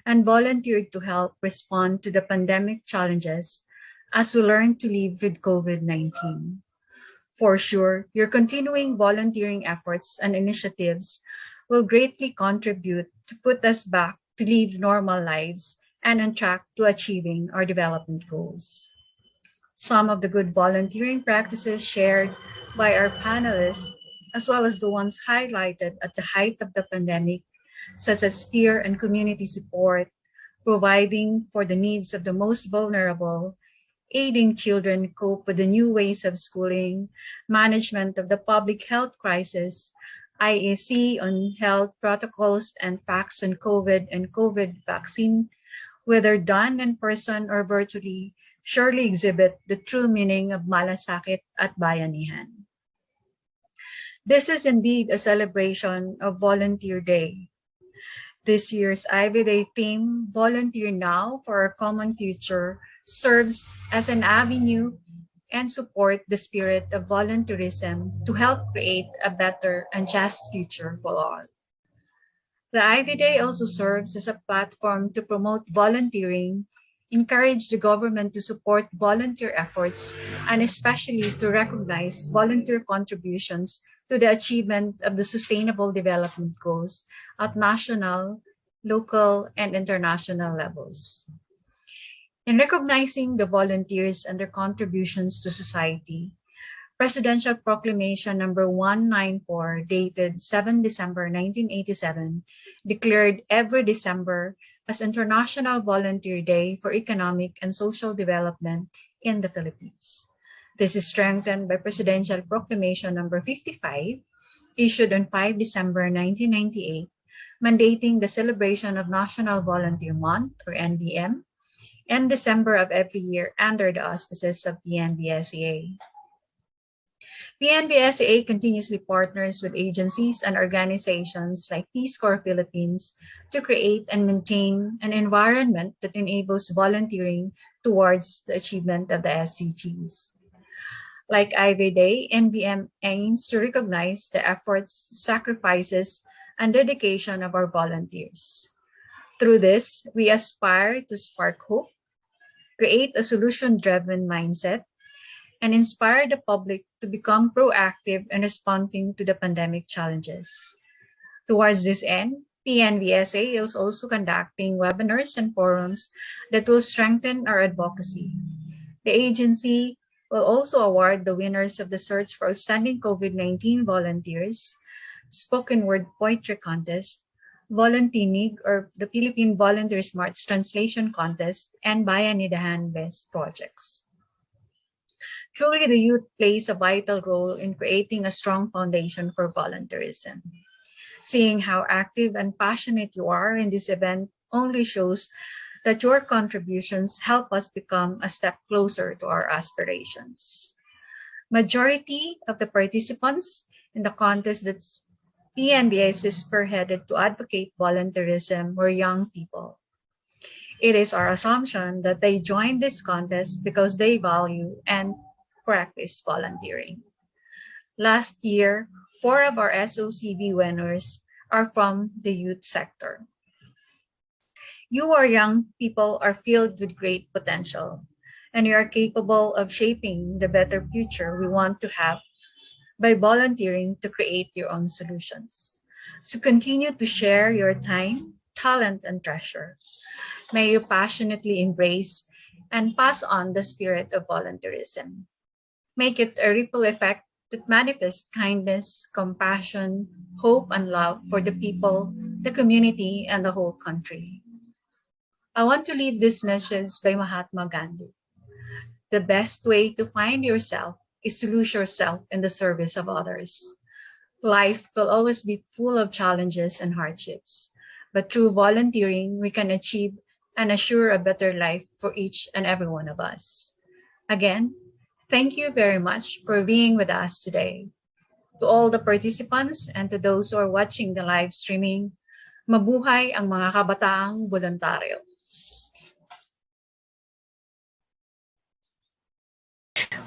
and volunteered to help respond to the pandemic challenges as we learn to live with COVID-19. For sure, your continuing volunteering efforts and initiatives will greatly contribute to put us back to live normal lives and on track to achieving our development goals. Some of the good volunteering practices shared by our panelists, as well as the ones highlighted at the height of the pandemic, such as peer and community support, providing for the needs of the most vulnerable, aiding children cope with the new ways of schooling, management of the public health crisis, IAC on health protocols and facts on COVID and COVID vaccine, whether done in person or virtually, surely exhibit the true meaning of malasakit at bayanihan. This is indeed a celebration of Volunteer Day. This year's Ivy Day theme, Volunteer Now for a Common Future, serves as an avenue and support the spirit of volunteerism to help create a better and just future for all. The Ivy Day also serves as a platform to promote volunteering, encourage the government to support volunteer efforts, and especially to recognize volunteer contributions to the achievement of the Sustainable Development Goals at national, local, and international levels. In recognizing the volunteers and their contributions to society, Presidential Proclamation number 194, dated 7 December 1987, declared every December as International Volunteer Day for Economic and Social Development in the Philippines. This is strengthened by Presidential Proclamation number 55, issued on 5 December 1998, mandating the celebration of National Volunteer Month, or NVM, in December of every year under the auspices of PNBSA. PNBSA continuously partners with agencies and organizations like Peace Corps Philippines to create and maintain an environment that enables volunteering towards the achievement of the SDGs. Like Ivy Day, NVM aims to recognize the efforts, sacrifices, and dedication of our volunteers. Through this, we aspire to spark hope, create a solution-driven mindset, and inspire the public to become proactive in responding to the pandemic challenges. Towards this end, PNVSA is also conducting webinars and forums that will strengthen our advocacy. The agency will also award the winners of the Search for Outstanding COVID-19 Volunteers, Spoken Word Poetry Contest, Voluntinig, or the Philippine Volunteer Smarts Translation Contest, and Bayanidahan-based projects. Truly, the youth plays a vital role in creating a strong foundation for volunteerism. Seeing how active and passionate you are in this event only shows that your contributions help us become a step closer to our aspirations. Majority of the participants in the contest that PNBS is spearheaded to advocate volunteerism were young people. It is our assumption that they joined this contest because they value and practice volunteering. Last year, 4 of our SOCV winners are from the youth sector. You, our young people, are filled with great potential, and you are capable of shaping the better future we want to have by volunteering to create your own solutions. So continue to share your time, talent, and treasure. May you passionately embrace and pass on the spirit of volunteerism. Make it a ripple effect that manifests kindness, compassion, hope, and love for the people, the community, and the whole country. I want to leave this message by Mahatma Gandhi. The best way to find yourself is to lose yourself in the service of others. Life will always be full of challenges and hardships, but through volunteering, we can achieve and assure a better life for each and every one of us. Again, thank you very much for being with us today. To all the participants and to those who are watching the live streaming, mabuhay ang mga kabataang voluntaryo.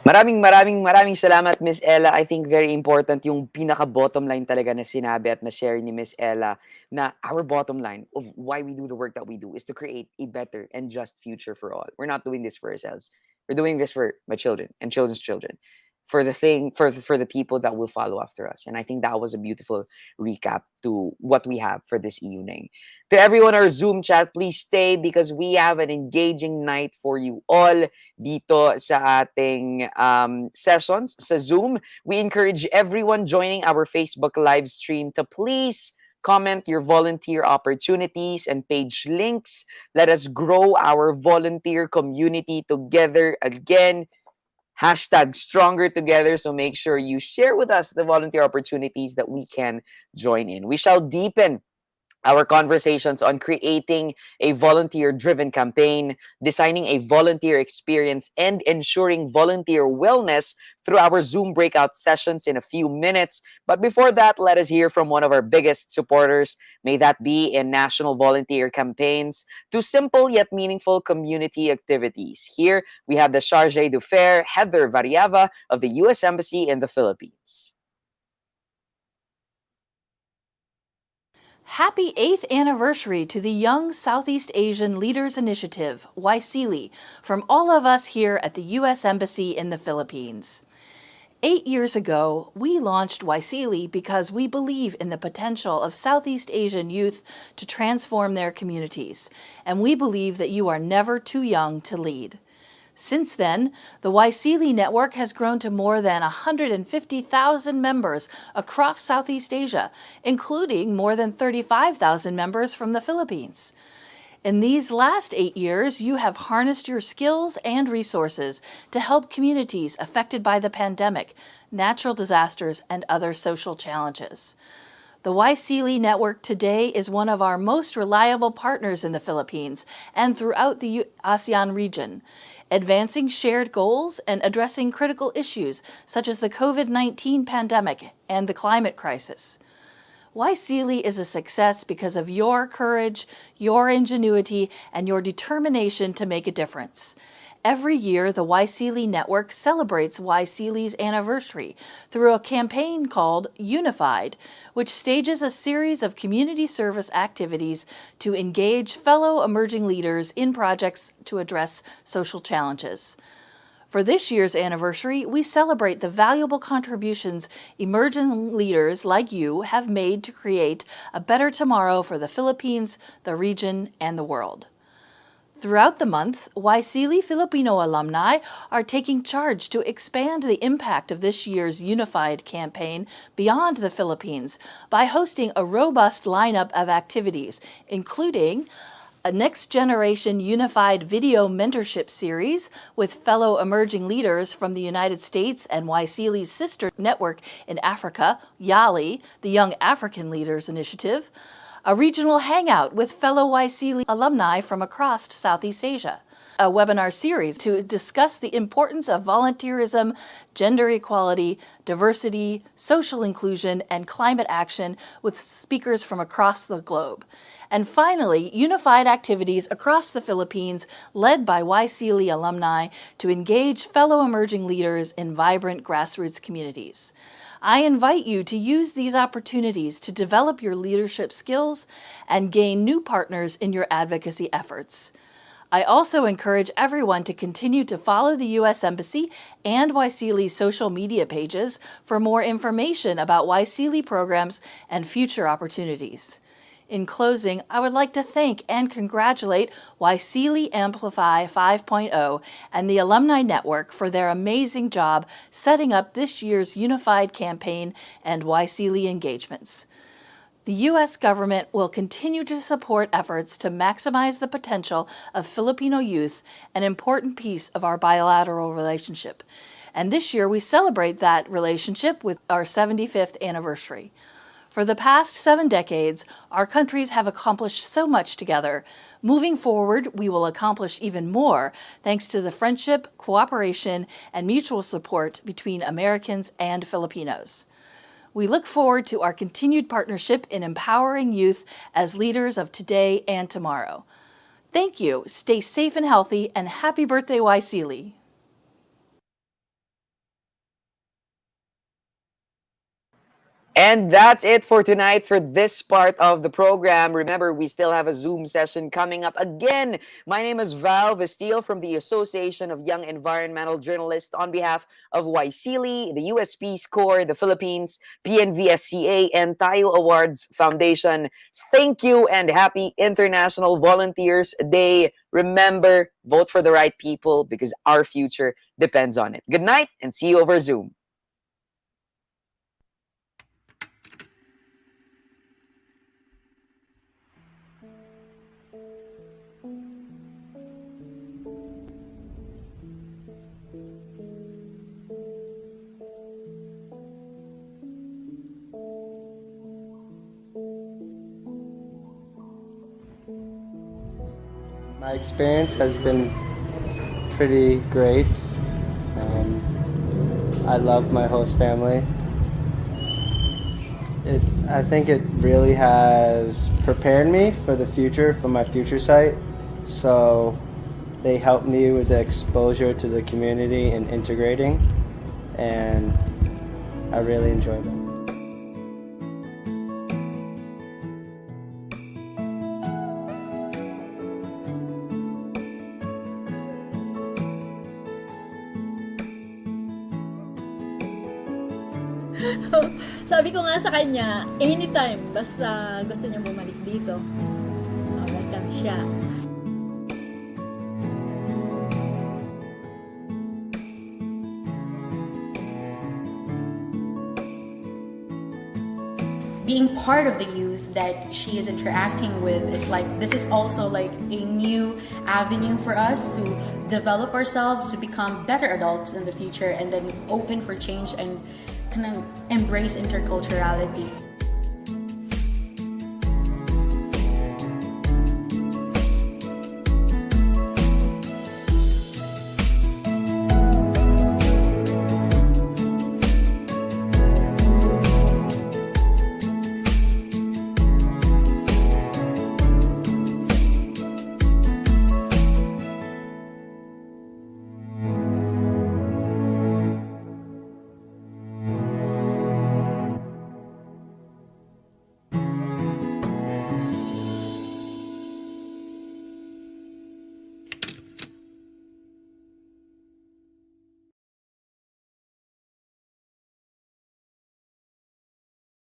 Maraming salamat, Miss Ella. I think very important yung pinaka-bottom line talaga na sinabi at na-share ni Miss Ella na our bottom line of why we do the work that we do is to create a better and just future for all. We're not doing this for ourselves. We're doing this for my children and children's children, for the people that will follow after us. And I think that was a beautiful recap to what we have for this evening. To everyone our Zoom chat, please stay because we have an engaging night for you all dito sa ating sessions sa Zoom. We encourage everyone joining our Facebook live stream to please comment your volunteer opportunities and page links. Let us grow our volunteer community together. Again, hashtag stronger together. So make sure you share with us the volunteer opportunities that we can join in. We shall deepen our conversations on creating a volunteer-driven campaign, designing a volunteer experience, and ensuring volunteer wellness through our Zoom breakout sessions in a few minutes. But before that, let us hear from one of our biggest supporters. May that be in national volunteer campaigns to simple yet meaningful community activities. Here, we have the Charge d'Affaires, Heather Variava of the U.S. Embassy in the Philippines. Happy 8th anniversary to the Young Southeast Asian Leaders Initiative, YSEALI, from all of us here at the U.S. Embassy in the Philippines. 8 years ago, we launched YSEALI because we believe in the potential of Southeast Asian youth to transform their communities, and we believe that you are never too young to lead. Since then, the YSEALI network has grown to more than 150,000 members across Southeast Asia, including more than 35,000 members from the Philippines. In these last 8 years, you have harnessed your skills and resources to help communities affected by the pandemic, natural disasters, and other social challenges. The YSEALI network today is one of our most reliable partners in the Philippines and throughout the ASEAN region, advancing shared goals and addressing critical issues such as the COVID-19 pandemic and the climate crisis. YSEALI is a success because of your courage, your ingenuity, and your determination to make a difference. Every year, the YSEALI network celebrates YSEALI's anniversary through a campaign called Younified, which stages a series of community service activities to engage fellow emerging leaders in projects to address social challenges. For this year's anniversary, we celebrate the valuable contributions emerging leaders like you have made to create a better tomorrow for the Philippines, the region, and the world. Throughout the month, YSEALI Filipino alumni are taking charge to expand the impact of this year's Younified campaign beyond the Philippines by hosting a robust lineup of activities, including a next-generation Younified video mentorship series with fellow emerging leaders from the United States and YSEALI's sister network in Africa, YALI, the Young African Leaders Initiative, a regional hangout with fellow YSEALI alumni from across Southeast Asia, a webinar series to discuss the importance of volunteerism, gender equality, diversity, social inclusion, and climate action with speakers from across the globe. And finally, Younified activities across the Philippines led by YSEALI alumni to engage fellow emerging leaders in vibrant grassroots communities. I invite you to use these opportunities to develop your leadership skills and gain new partners in your advocacy efforts. I also encourage everyone to continue to follow the U.S. Embassy and YSEALI's social media pages for more information about YSEALI programs and future opportunities. In closing, I would like to thank and congratulate YSEALI Amplify 5.0 and the Alumni Network for their amazing job setting up this year's Younified campaign and YSEALI engagements. The U.S. government will continue to support efforts to maximize the potential of Filipino youth, an important piece of our bilateral relationship. And this year we celebrate that relationship with our 75th anniversary. For the past 7 decades, our countries have accomplished so much together. Moving forward, we will accomplish even more thanks to the friendship, cooperation, and mutual support between Americans and Filipinos. We look forward to our continued partnership in empowering youth as leaders of today and tomorrow. Thank you, stay safe and healthy, and happy birthday, YSEALI. And that's it for tonight for this part of the program. Remember, we still have a Zoom session coming up again. My name is Val Vestille from the Association of Young Environmental Journalists on behalf of YSEALI, the U.S. Peace Corps, the Philippines, PNVSCA, and Tayo Awards Foundation. Thank you and happy International Volunteers Day. Remember, vote for the right people because our future depends on it. Good night and see you over Zoom. My experience has been pretty great. I love my host family. I think it really has prepared me for the future, for my future site. So they helped me with the exposure to the community and integrating, and I really enjoyed it. Sabi ko nga sa kanya, anytime, basta gusto niya bumalik dito, welcome siya. Being part of the youth that she is interacting with, it's like this is also like a new avenue for us to develop ourselves, to become better adults in the future, and then open for change and kind of embrace interculturality.